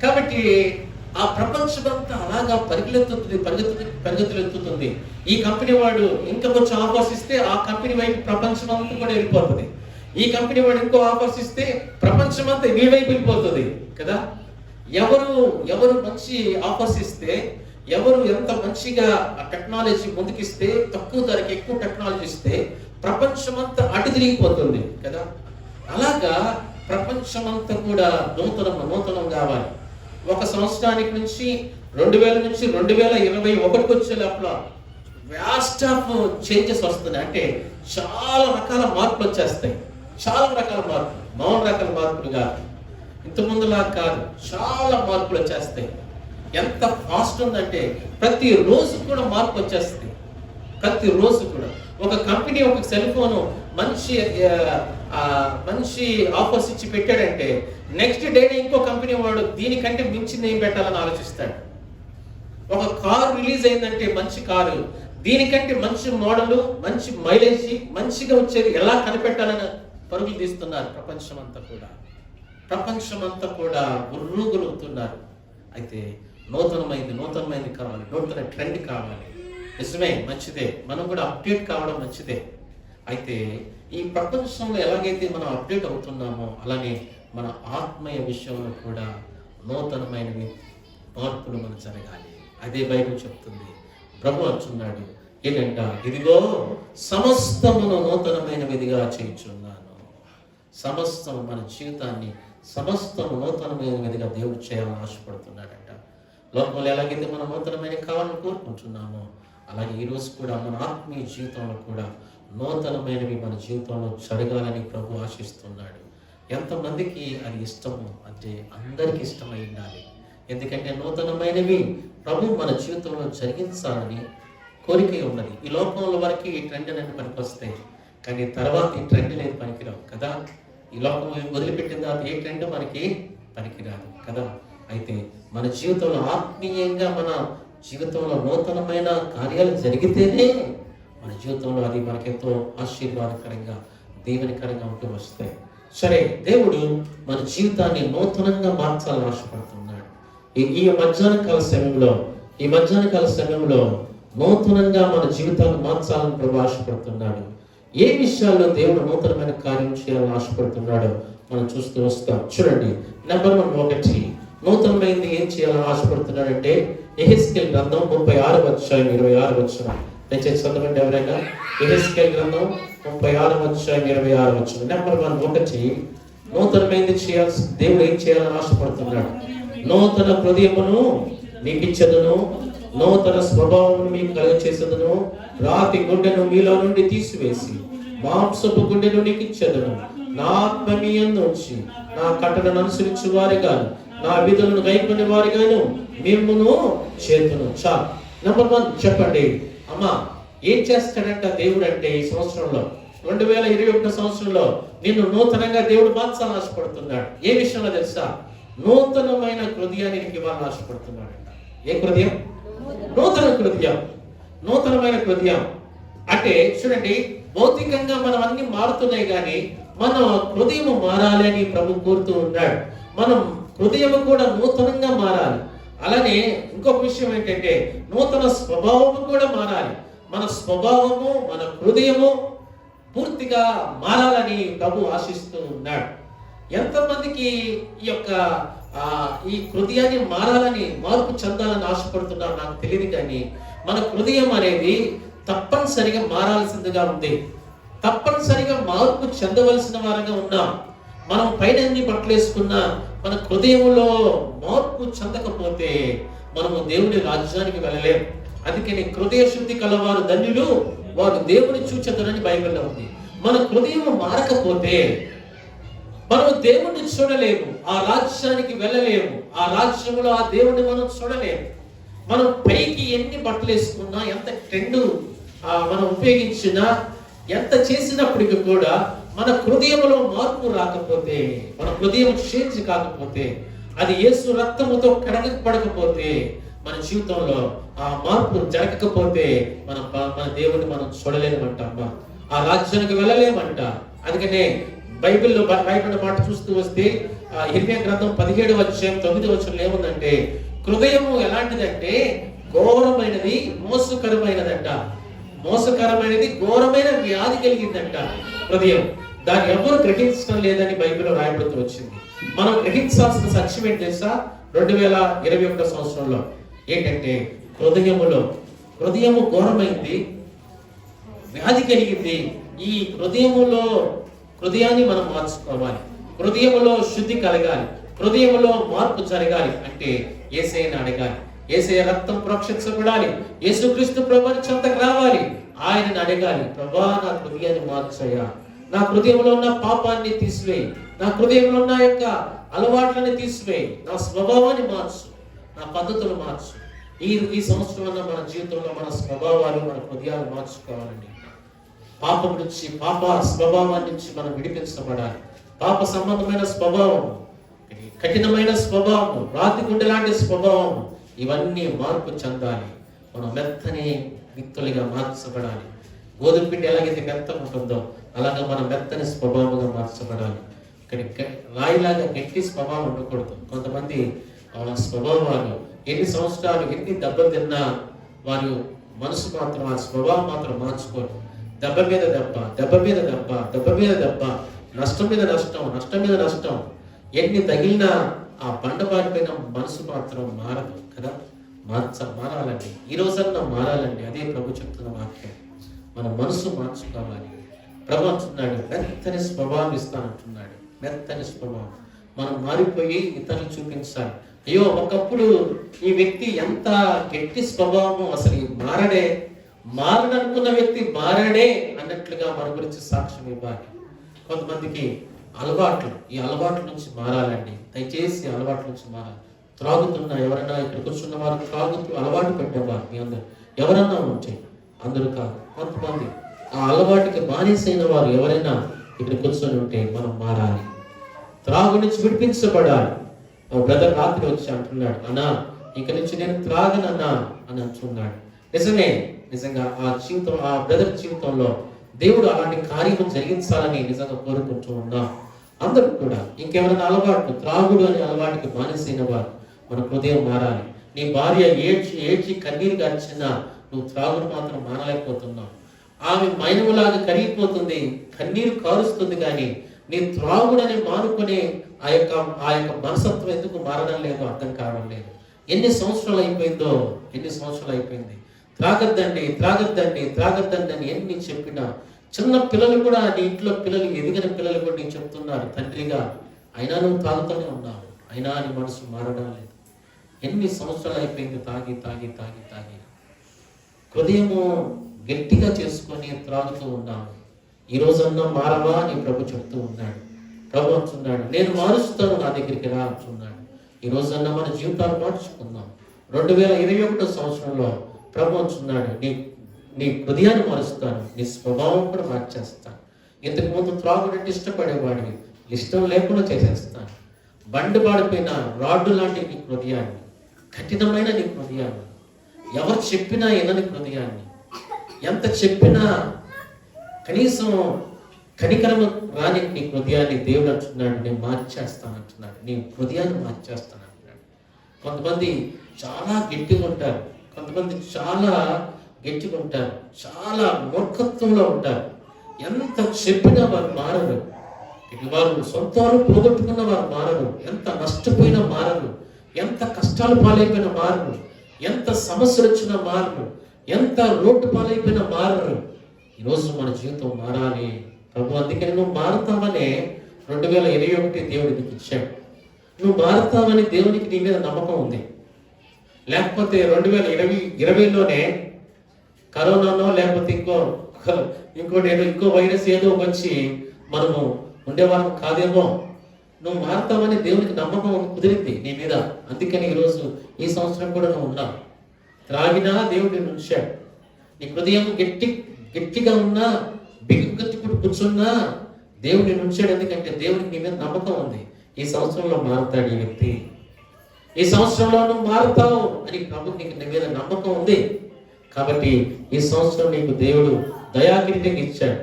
కాబట్టి ఆ ప్రపంచమంతా అలాగా పరిగెత్తుతుంది. ఈ కంపెనీ వాడు ఇంకా కొంచెం ఆఫర్స్ ఇస్తే ఆ కంపెనీ వైపు ప్రపంచం అంతా కూడా వెళ్ళిపోతుంది. ఈ కంపెనీ వాడు ఇంకో ఆఫర్స్ ఇస్తే ప్రపంచం అంతా మీ వైపు వెళ్ళిపోతుంది కదా. ఎవరు మంచి ఆఫర్స్ ఇస్తే, ఎవరు ఎంత మంచిగా టెక్నాలజీ ముందుకిస్తే, తక్కువ ధరకి ఎక్కువ టెక్నాలజీ ఇస్తే ప్రపంచమంతా అటు తిరిగిపోతుంది కదా. అలాగా ప్రపంచమంతా కూడా నూతనం కావాలి. ఒక సంవత్సరానికి నుంచి 2000 నుంచి 2021 వచ్చే లోపల వ్యాస్ట్ ఆఫ్ చేంజెస్ వస్తున్నాయి. అంటే చాలా రకాల మార్పులు వచ్చేస్తాయి. చాలా రకాల మార్పులు, మామూలు రకాల మార్పులు కాదు, ఇంతకుముందులా కాదు, చాలా మార్పులు వచ్చేస్తాయి. ఎంత ఫాస్ట్ ఉందంటే ప్రతి రోజు కూడా మార్పు వచ్చేస్తుంది. ప్రతి రోజు కూడా ఒక కంపెనీ ఒక సెల్ ఫోన్ మంచి ఆఫర్స్ ఇచ్చి పెట్టాడంటే నెక్స్ట్ డేనే ఇంకో కంపెనీ వాడు దీనికంటే మించింది ఏం పెట్టాలని ఆలోచిస్తాడు. ఒక కారు రిలీజ్ అయిందంటే మంచి కారు, దీనికంటే మంచి మోడల్, మంచి మైలేజ్, మంచిగా వచ్చేది ఎలా కనిపెట్టాలని పరుగులు తీస్తున్నారు. ప్రపంచమంతా కూడా గుర్రుగులుతున్నారు. అయితే నూతనమైంది కావాలి, నూతన ట్రెండ్ కావాలి. నిజమే, మంచిదే, మనం కూడా అప్డేట్ కావడం మంచిదే. అయితే ఈ ప్రపంచంలో ఎలాగైతే మనం అప్డేట్ అవుతున్నామో అలానే మన ఆత్మీయ విషయంలో కూడా నూతనమైనవి మార్పులు మనం జరగాలి. అదే బైబిల్ చెప్తుంది. ప్రభు అంటున్నాడు ఏంటంట, ఇదిగో సమస్తమును నూతనమైన విధిగా చేయించున్నాను. సమస్తం మన జీవితాన్ని సమస్తము నూతనమైన విధిగా దేవుడు చేయాలని ఆశపడుతున్నాడంట. లోకంలో ఎలాగైతే మనం నూతనమైన కావాలని కోరుకుంటున్నామో అలాగే ఈరోజు కూడా మన ఆత్మీయ జీవితంలో కూడా నూతనమైనవి మన జీవితంలో జరగాలని ప్రభు ఆశిస్తున్నాడు. ఎంతమందికి అది ఇష్టము అంటే అందరికీ ఇష్టమై ఉండాలి. ఎందుకంటే నూతనమైనవి ప్రభు మన జీవితంలో జరిగించాలని కోరిక ఉన్నది. ఈ లోకంలో వరకు ఈ ట్రెండ్ అనేది పనికొస్తాయి, కానీ తర్వాత ఈ ట్రెండ్ లేదు, పనికిరావు కదా. ఈ లోకం వదిలిపెట్టిన తర్వాత ఏ ట్రెండ్ మనకి పనికిరాదు కదా. అయితే మన జీవితంలో ఆత్మీయంగా మన జీవితంలో నూతనమైన కార్యాలు జరిగితేనే మన జీవితంలో అది మనకెంతో ఆశీర్వాదకరంగా దీవెనకరంగా ఉంటూ వస్తాయి. సరే, దేవుడు మన జీవితాన్ని నూతనంగా మార్చాలని ఆశపడుతున్నాడు. ఈ మధ్యాహ్న కాల సమయంలో నూతనంగా మన జీవితాన్ని మార్చాలని ప్రభు ఆశపడుతున్నాడు. ఏ విషయాల్లో దేవుడు నూతనమైన కార్యం చేయాలని ఆశపడుతున్నాడో మనం చూస్తూ వస్తాం. చూడండి, నెంబర్ 1 నూతనమైనది ఏం చేయాలని ఆశపడుతున్నాడంటే యెహెజ్కేలు గ్రంథం 36వ అధ్యాయం 26వ వచనం. దయచేసి చదవండి ఎవరైనా. యెహెజ్కేలు గ్రంథం 36వ అధ్యాయం 26వ వచనం. నెంబర్ 1 నూతనమైనది చేయాల్సి దేవుడు ఏం చేయాలని ఆశపడుతున్నాడు. నూతన హృదయమును మీకు ఇచ్చెదను, నూతన స్వభావమును మీకు కలుగచేసేదను, రాతి గుండెను మీలో నుండి తీసివేసి మాంసపు గుండెను నీకు ఇచ్చెదను. నా ఆత్మ మీ యందు ఉంచి నా కట్టడను అనుసరించు వారిగాను నా విధులను గైకొనే వారిగాను మిమ్మును చేతును. చాలు. నెంబర్ 1 చెప్పండి. అమ్మా, ఏం చేస్తాడంట దేవుడు అంటే ఈ సంవత్సరంలో 2021 సంవత్సరంలో నిన్ను నూతనంగా దేవుడు మార్చాలని ఆశపడుతున్నాడు. ఏ విషయంలో తెలుసా? నూతనమైన హృదయాన్ని నీకు ఇవ్వాలని ఆశపడుతున్నాడంట. ఏ హృదయం? నూతన హృదయం. నూతనమైన హృదయం అంటే చూడండి, భౌతికంగా మనం అన్ని మారుతున్నాయి కానీ మన హృదయం మారాలి అని ప్రభు కోరుతూ ఉన్నాడు. మనం హృదయం కూడా నూతనంగా మారాలి. అలానే ఇంకొక విషయం ఏంటంటే నూతన స్వభావము కూడా మారాలి. మన స్వభావము, మన హృదయము పూర్తిగా మారాలని ప్రభు ఆశిస్తూ ఉన్నాడు. ఎంతమందికి ఈ యొక్క ఈ హృదయాన్ని మారాలని, మార్పు చెందాలని ఆశపడుతున్నారు నాకు తెలియదు. కానీ మన హృదయం అనేది తప్పనిసరిగా మారాల్సిందిగా ఉంది. తప్పనిసరిగా మార్పు చెందవలసిన వారంగా ఉన్నాం. మనం పైన ఎన్ని పట్లేసుకున్నా మన హృదయంలో మార్పు చెందకపోతే మనము దేవుని రాజ్యానికి వెళ్ళలేం. అందుకని హృదయ శుద్ధి కలవారు ధన్యులు, వారు దేవుని చూచెదరని బైబిల్లో ఉంది. మన హృదయం మారకపోతే మనం దేవుణ్ణి చూడలేము, ఆ రాజ్యానికి వెళ్ళలేము. ఆ రాజ్యంలో ఆ దేవుణ్ణి మనం చూడలేము. మనం పైకి ఎన్ని బట్టలు వేసుకున్నా, ఎంత ట్రెండ్ మనం ఉపయోగించినా, ఎంత చేసినప్పటికీ కూడా మన హృదయంలో మార్పు రాకపోతే, మన హృదయం చేంజ్ కాకపోతే, అది యేసు రక్తముతో కడగబడకపోతే, మన జీవితంలో ఆ మార్పు జరగకపోతే మన దేవుడిని మనం చూడలేమంట, ఆ రాజ్యానికి వెళ్ళలేమంట. అందుకనే బైబిల్లో బైబిల్ మాట చూస్తూ వస్తే ఇర్మియా గ్రంథం 17వ అధ్యాయం 9వ వచనంలో ఏముందంటే, హృదయము ఎలాంటిదంటే ఘోరమైనది, మోసకరమైనదంట. మోసకరమైనది, ఘోరమైన వ్యాధి కలిగిందంట హృదయం. దాన్ని ఎవరు గ్రహించడం లేదని బైబిల్లో రాయబడుతూ వచ్చింది. మనం గ్రహించాల్సిన సత్యం ఏంటి తెలుసా? 2021 సంవత్సరంలో ఏంటంటే హృదయము ఘోరమైంది, వ్యాధి కలిగింది. ఈ హృదయాన్ని మనం మార్చుకోవాలి. హృదయములో శుద్ధి కలగాలి, హృదయములో మార్పు జరగాలి అంటే యేసయ్యను అడగాలి. యేసయ్య రక్తం ప్రోక్షించబడాలి, యేసుక్రీస్తు ప్రభువుని చెంతకు రావాలి, ఆయనను అడగాలి. ప్రభా, నా హృదయాన్ని మార్చయ్యా, నా హృదయంలో ఉన్న పాపాన్ని తీసివేయి, నా హృదయంలో ఉన్న యొక్క అలవాట్లని తీసివేయి, నా స్వభావాన్ని మార్చు, నా పద్ధతులు మార్చు. ఈ సంవత్సరం మన జీవితంలో మన స్వభావాలు, మన హృదయాలు మార్చుకోవాలండి. పాపం నుంచి, పాప స్వభావం నుంచి మనం విడిపించబడాలి. పాప సంబంధమైన స్వభావం, కఠినమైన స్వభావం, రాతి గుండె లాంటి స్వభావం, ఇవన్నీ మార్పు చెందాలి. మనం మెత్తని వ్యక్తులుగా మార్చబడాలి. గోధుమ పిండి ఎలాగైతే మెత్తం ఉంటుందో అలాగే మనం మెత్తని స్వభావంగా మార్చబడాలి. ఇక్కడ రాయిలాగా గట్టి స్వభావం ఉండకూడదు. కొంతమంది స్వభావాలు ఎన్ని సంవత్సరాలు, ఎన్ని దెబ్బలు తిన్నా వారు మనసు మాత్రం, ఆ స్వభావం మాత్రం మార్చుకోరు. దెబ్బ మీద దెబ్బ, దెబ్బ మీద దెబ్బ, దెబ్బ మీద దెబ్బ, నష్టం మీద నష్టం, నష్టం మీద నష్టం. ఎన్ని తగిలినా ఆ బండబారిపోయిన మనసు మాత్రం మారదు కదా. మారాలండి. ఈ రోజన్నా మారాలండి. అదే ప్రభు చెప్తున్న వాక్యం. మన మనసు మార్చుకోవాలి. ప్రభు అంటున్నాడు, మెత్తని స్వభావం ఇస్తానంటున్నాడు. మెత్తని స్వభావం మనం మారిపోయి ఇతరులు చూపించాలి. అయ్యో, ఒకప్పుడు ఈ వ్యక్తి ఎంత గట్టి స్వభావమో, అసలు మారడనుకున్న వ్యక్తి మారడే అన్నట్లుగా మన గురించి సాక్ష్యం ఇవ్వాలి. కొంతమందికి అలవాట్లు, ఈ అలవాట్ల నుంచి మారాలండి. దయచేసి అలవాట్ల నుంచి మారాలి. త్రాగుతున్న ఎవరైనా, ఇక్కడ కూర్చున్న వారు త్రాగుతూ అలవాటు పెట్టేవారు మీ అందరూ ఎవరన్నా ఉంటే, అందరూ కాదు, కొంతమంది ఆ అలవాటుకి బానిసైన వారు ఎవరైనా ఇక్కడ కూర్చొని ఉంటే మనం మారాలి. త్రాగు నుంచి విడిపించబడాలి. బ్రదర్ రాత్రి వచ్చి అంటున్నాడు, అన్నా ఇక నుంచి నేను త్రాగనన్నా అని అంటున్నాడు. నిజంగా ఆ బ్రదర్ జీవితంలో దేవుడు అలాంటి కార్యము జరిగించాలని నిజంగా కోరుకుంటూ ఉన్నాం. అందరూ కూడా ఇంకెవరైనా అలవాటు, త్రాగుడు అనే అలవాటుకి బానిసైన వారు మన హృదయం మారాలి. నీ భార్య ఏడ్చి కన్నీరు గార్చినా నువ్వు త్రాగుడు మాత్రం మానలేకపోతున్నావు. ఆమె మైనములాగా కరిగిపోతుంది, కన్నీరు కారుస్తుంది, కానీ నీ త్రాగుడని మానుకునే ఆ యొక్క మనసత్వం ఎందుకు మారడం లేదు, అర్థం కావడం లేదు. ఎన్ని సంవత్సరాలు అయిపోయింది. త్రాగద్దండి అని ఎన్ని చెప్పినా, చిన్న పిల్లలు కూడా, నీ ఇంట్లో పిల్లలు, ఎదిగిన పిల్లలు కూడా నీకు చెప్తున్నారు తండ్రిగా, అయినా నువ్వు తాగుతూనే ఉన్నావు, అయినా నీ మనసు మారడం లేదు. ఎన్ని సంవత్సరాలు అయిపోయింది తాగి హృదయము గట్టిగా చేసుకొని త్రాగుతూ ఉన్నాము. ఈ రోజన్నా మారవా అని ప్రభు చెప్తూ ఉన్నాడు. ప్రభు అంటున్నాడు, నేను మారుస్తాను, నా దగ్గరికి రా అంటున్నాడు. ఈ రోజన్నా మన జీవితాలు మార్చుకుందాం. 2021 సంవత్సరంలో ప్రభు అంటున్నాడు, నీ హృదయాన్ని మారుస్తాను, నీ స్వభావం కూడా మార్చేస్తాను. ఇంతకు ముందు త్రాగుడంటే ఇష్టపడేవాడివి, ఇష్టం లేకుండా చేసేస్తాను. బండి పాడిపోయిన రాడ్డు లాంటి నీ హృదయాన్ని, కఠినమైన నీ హృదయాన్ని, ఎవరు చెప్పినా వినని హృదయాన్ని, ఎంత చెప్పినా కనీసం కనికరము రాని నీ హృదయాన్ని దేవుడు అంటున్నాడు, నేను మార్చేస్తానంటున్నాడు, నీ హృదయాన్ని మార్చేస్తానంటున్నాడు. కొంతమంది చాలా గట్టిగా ఉంటారు, కొంతమంది చాలా గట్టిగా ఉంటారు, చాలా మూర్ఖత్వంలో ఉంటారు. ఎంత చెప్పినా వారు మారరు. వారు సొంత వారు పోగొట్టుకున్న వారు మారరు, ఎంత నష్టపోయినా మారరు, ఎంత కష్టాలు పాలైపోయినా మారరు, ఎంత సమస్యలు వచ్చినా మారరు, ఎంత రోడ్డు పాలైపోయినా మారరు. ఈరోజు మన జీవితం మారాలి ప్రభు. అందుకని నువ్వు మారుతావనే 2021 దేవుడు నీకు ఇచ్చాడు. నువ్వు మారుతావని దేవునికి నీ మీద నమ్మకం ఉంది. లేకపోతే 2020లోనే కరోనానో లేకపోతే ఇంకో వైరస్ ఏదో వచ్చి మనము ఉండేవాళ్ళం కాదేమో. నువ్వు మారుతావని దేవునికి నమ్మకం కుదిరింది నీ మీద. అందుకని ఈరోజు ఈ సంవత్సరం కూడా నువ్వు ఉన్నావు. త్రాగినా దేవుడు నిన్ను ఉంచాడు. నీ హృదయం గట్టిగా ఉన్నా, బిగుగట్టుకుని కూర్చున్నా దేవుడు నిన్ను ఉంచాడు. ఎందుకంటే దేవుడికి నీ మీద నమ్మకం ఉంది. ఈ సంవత్సరంలో మారుతాడు ఈ వ్యక్తి, ఈ సంవత్సరంలో నువ్వు మారుతావు అని ప్రభుకి నీకు నీ మీద నమ్మకం ఉంది. కాబట్టి ఈ సంవత్సరం నీకు దేవుడు దయాకిరీటంగా ఇచ్చాడు.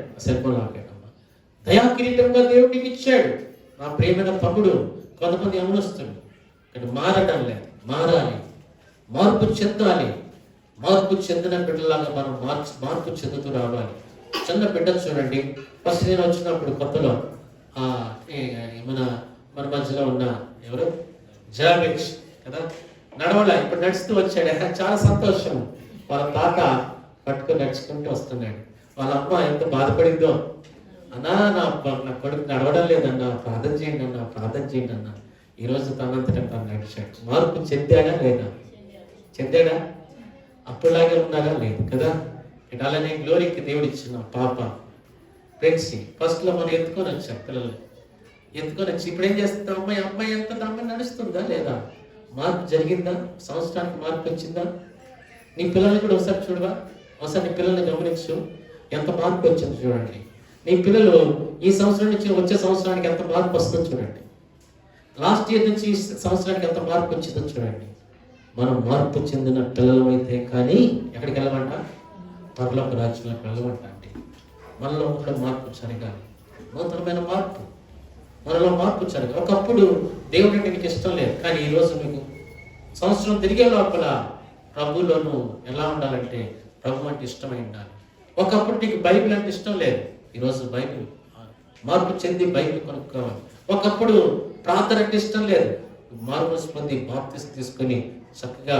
దయాకిరీటంగా దేవుడు నీకు ఇచ్చాడు. నా ప్రియమైన తమ్ముడు, కొంతమంది యవనస్తులు ఇక్కడ మారడం లేదు, మారాలి, మార్పు చెందాలి. మార్పు చెందిన బిడ్డలాగా మనం మార్పు చెందుతూ రావాలి. చిన్న బిడ్డలు చూడండి, ఫస్ట్ నేను వచ్చినప్పుడు కొత్తలో మన మధ్యలో ఉన్న ఎవరు జాబెచ్ కదా, నడవలే, ఇప్పుడు నడుస్తూ వచ్చాడు. చాలా సంతోషం. వాళ్ళ తాత పట్టుకొని నడుచుకుంటూ వస్తున్నాడు. వాళ్ళ అమ్మ ఎంత బాధపడిందో, అన్నా నా కొడుకు నడవడం లేదన్నా, ప్రార్థన చేయండి అన్నా, ప్రార్థన చేయండి అన్నా. ఈరోజు తనంతటా తను నడిచాడు. మార్పు చెందాడా లేదా? చెందాడా? అప్పుడులాగే ఉన్నారా? లేదు కదా. అలానే గ్లోరీకి దేవుడు ఇచ్చిన పాప ప్రెగ్సీ, ఫస్ట్లో మనం ఎత్తుకొని వచ్చాం, పిల్లలు ఎత్తుకొని వచ్చి ఇప్పుడు ఏం చేస్తుందా? అమ్మాయి ఎంత అమ్మాయి నడుస్తుందా లేదా? మార్పు జరిగిందా? సంవత్సరానికి మార్పు వచ్చిందా? నీ పిల్లల్ని కూడా ఒకసారి చూడవా, ఒకసారి నీ పిల్లల్ని గమనించు, ఎంత మార్పు వచ్చింది చూడండి. నీ పిల్లలు ఈ సంవత్సరం నుంచి వచ్చే సంవత్సరానికి ఎంత మార్పు వస్తుందో చూడండి. లాస్ట్ ఇయర్ నుంచి ఈ సంవత్సరానికి ఎంత మార్పు వచ్చిందో చూడండి. మనం మార్పు చెందిన పిల్లలమైతే కానీ ఎక్కడికి వెళ్ళమంట? పరలోక రాజ్యంలోకి వెళ్ళమంట. అంటే మనలో కూడా మార్పు జరగాలి, నూతనమైన మార్పు, మనలో మార్పు జరగాలి. ఒకప్పుడు దేవుడు అంటే నీకు ఇష్టం లేదు, కానీ ఈరోజు మీకు సంవత్సరం తిరిగే లోపల ప్రభువులోను ఎలా ఉండాలంటే ప్రభు అంటే ఇష్టమై ఉండాలి. ఒకప్పుడు నీకు బైబిల్ అంటే ఇష్టం లేదు, ఈరోజు బైబిల్ మార్పు చెంది బైబిల్ కొనుక్కోవాలి. ఒకప్పుడు ప్రార్థన అంటే ఇష్టం లేదు, మార్పు పొంది బాప్తిసం తీసుకొని చక్కగా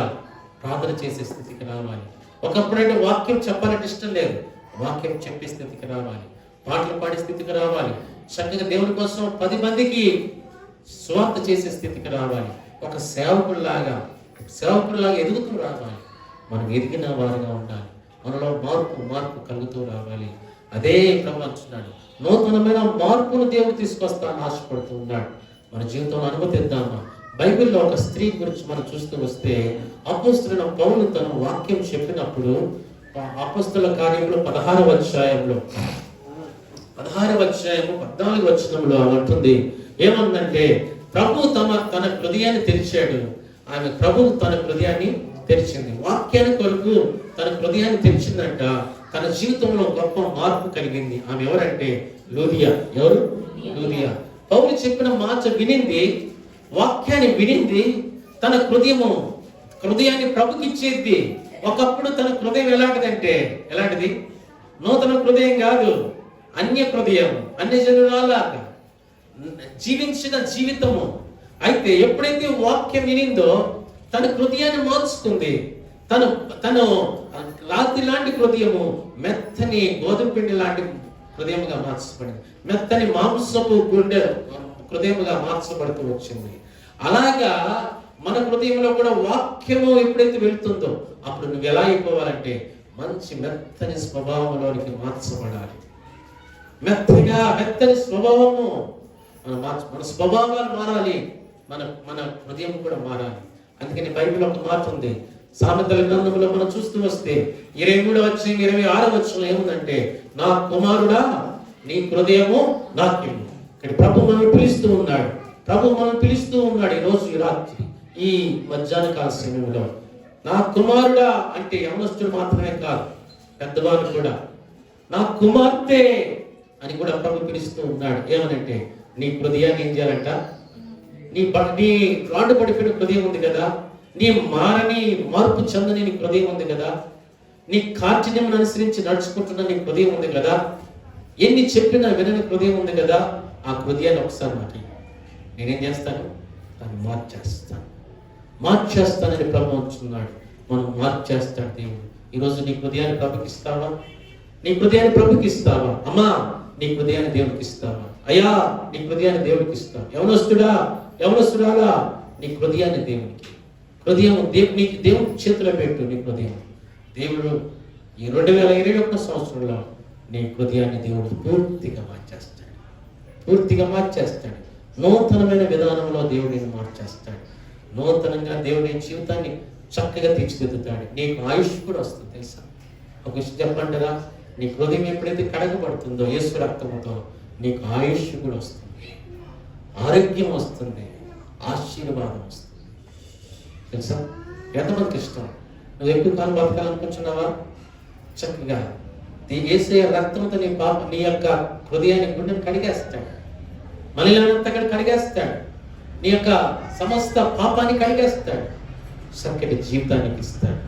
ప్రార్థన చేసే స్థితికి రావాలి. ఒకప్పుడు అంటే వాక్యం చెప్పాలంటే ఇష్టం లేదు, వాక్యం చెప్పే స్థితికి రావాలి, పాటలు పాడే స్థితికి రావాలి, చక్కగా దేవుని కోసం 10 మందికి స్వార్థ చేసే స్థితికి రావాలి. ఒక సేవకుల్లాగా ఎదుగుతూ రావాలి. మనం ఎదిగిన వారుగా ఉండాలి. మనలో మార్పు కలుగుతూ రావాలి. అదే ప్రభు అంటున్నాడు, నూతనమైన మార్పును దేవుడు తీసుకొస్తానని ఆశపడుతూ ఉన్నాడు. మన జీవితంలో అనుమతిద్దామా? బైబిల్లో ఒక స్త్రీ గురించి మనం చూస్తూ వస్తే, అపోస్తలుడైన పౌలు తన వాక్యం చెప్పినప్పుడు అపోస్తలుల కార్యములు 16వ అధ్యాయంలో 14వ వచనంలో అంటుంది, ఏమందంటే ప్రభు తన హృదయాన్ని తెరిచాడు. ఆమె ప్రభు తన హృదయాన్ని తెరిచింది. వాక్యాన్ని కొరకు తన హృదయాన్ని తెరిచిందంట. తన జీవితంలో గొప్ప మార్పు కలిగింది. ఆమె ఎవరంటే లూదియా. ఎవరు? లూదియా. పౌలు చెప్పిన మాట వినింది, వాక్యాన్ని వినింది, తన హృదయాన్ని ప్రభుకి ఇచ్చేది. ఒకప్పుడు తన హృదయం ఎలాంటిది? నూతన హృదయం కాదు, అన్య హృదయం, అన్య జనులాగా జీవించిన జీవితము. అయితే ఎప్పుడైతే వాక్యం వినిందో తన హృదయాన్ని మార్చుకుంది. తను రాతి లాంటి హృదయము మెత్తని గోధుమ పిండి లాంటి హృదయముగా మార్చబడింది. మెత్తని మాంసపు గుండె హృదయముగా మార్చబడుతూ వచ్చింది. అలాగా మన హృదయంలో కూడా వాక్యము ఎప్పుడైతే వెళుతుందో అప్పుడు నువ్వు ఎలా అయిపోవాలంటే మంచి మెత్తని స్వభావంలోనికి మార్చబడాలి. మెత్తని స్వభావము మన స్వభావాలు మారాలి, మన హృదయం కూడా మారాలి. అందుకని బైబిల్ ఒక మాట ఉంది, సామెతల గ్రంథంలో మనం చూస్తూ వస్తే 23వ అధ్యాయం 26వ వచనంలో ఏముందంటే, నా కుమారుడా నీ హృదయము నాకిమ్ము. ఇక్కడ ప్రభు మనల్ని పిలుస్తూ ఉన్నాడు. ప్రభు మనం పిలుస్తూ ఉన్నాడు ఈరోజు, ఈ రాత్రి, ఈ మధ్యాహ్న కాల సమయంలో. నా కుమారుడా అంటే యవనస్తుడు మాత్రమే కాదు, పెద్దవాళ్ళు కూడా నా కుమార్తె అని కూడా ప్రభు పిలుస్తూ ఉన్నాడు. ఏమనంటే నీ హృదయాన్ని ఏం చేయాలంట, నీ రాండు పడిపోయిన హృదయం ఉంది కదా, నీ మార్పు చెందని నీ హృదయం ఉంది కదా, నీ కార్యక్రమం అనుసరించి నడుచుకుంటున్న నీ హృదయం ఉంది కదా, ఎన్ని చెప్పినా వినని హృదయం ఉంది కదా, ఆ హృదయాన్ని ఒకసారి నాకు నేనేం చేస్తాను, దాన్ని మార్చేస్తానని ప్రభు అంటున్నాడు. మనం మార్చేస్తాడు దేవుడు. ఈరోజు నీ హృదయాన్ని ప్రభుకి ఇస్తావా? నీ హృదయాన్ని ప్రభుకి ఇస్తావా? అమ్మా నీ హృదయాన్ని దేవుడికి ఇస్తావా? అయ్యా నీ హృదయాన్ని దేవుడికి ఇస్తావా? యవనస్తుడాలా నీ హృదయాన్ని దేవునికి, నీకు దేవుడి చేతిలో పెట్టు. నీ హృదయం దేవుడు ఈ 2021 సంవత్సరంలో నీ హృదయాన్ని దేవుడు పూర్తిగా మార్చేస్తాడు. నూతనమైన విధానంలో దేవుడిని మార్చేస్తాడు. నూతనంగా దేవుడి జీవితాన్ని చక్కగా తీర్చిదిద్దుతాడు. నీకు ఆయుష్ కూడా వస్తుంది. తెలుసా, ఒక విషయం చెప్పంటారా, నీ హృదయం ఎప్పుడైతే కడగబడుతుందో యేసు రక్తముతో నీకు ఆయుష్ కూడా వస్తుంది, ఆరోగ్యం వస్తుంది, ఆశీర్వాదం వస్తుంది. తెలుసా, ఎంతమందికి ఇష్టం? నువ్వు ఎక్కువ కాలం బతకాలనుకుంటున్నావా? చక్కగా యేసయ్య రక్తంతో నీ యొక్క హృదయాన్ని, గుండెని కడిగేస్తాడు, మలినానంతా కడిగేస్తాడు, నీ యొక్క సమస్త పాపాన్ని కడిగేస్తాడు, చక్కటి జీవితానికి ఇస్తాడు.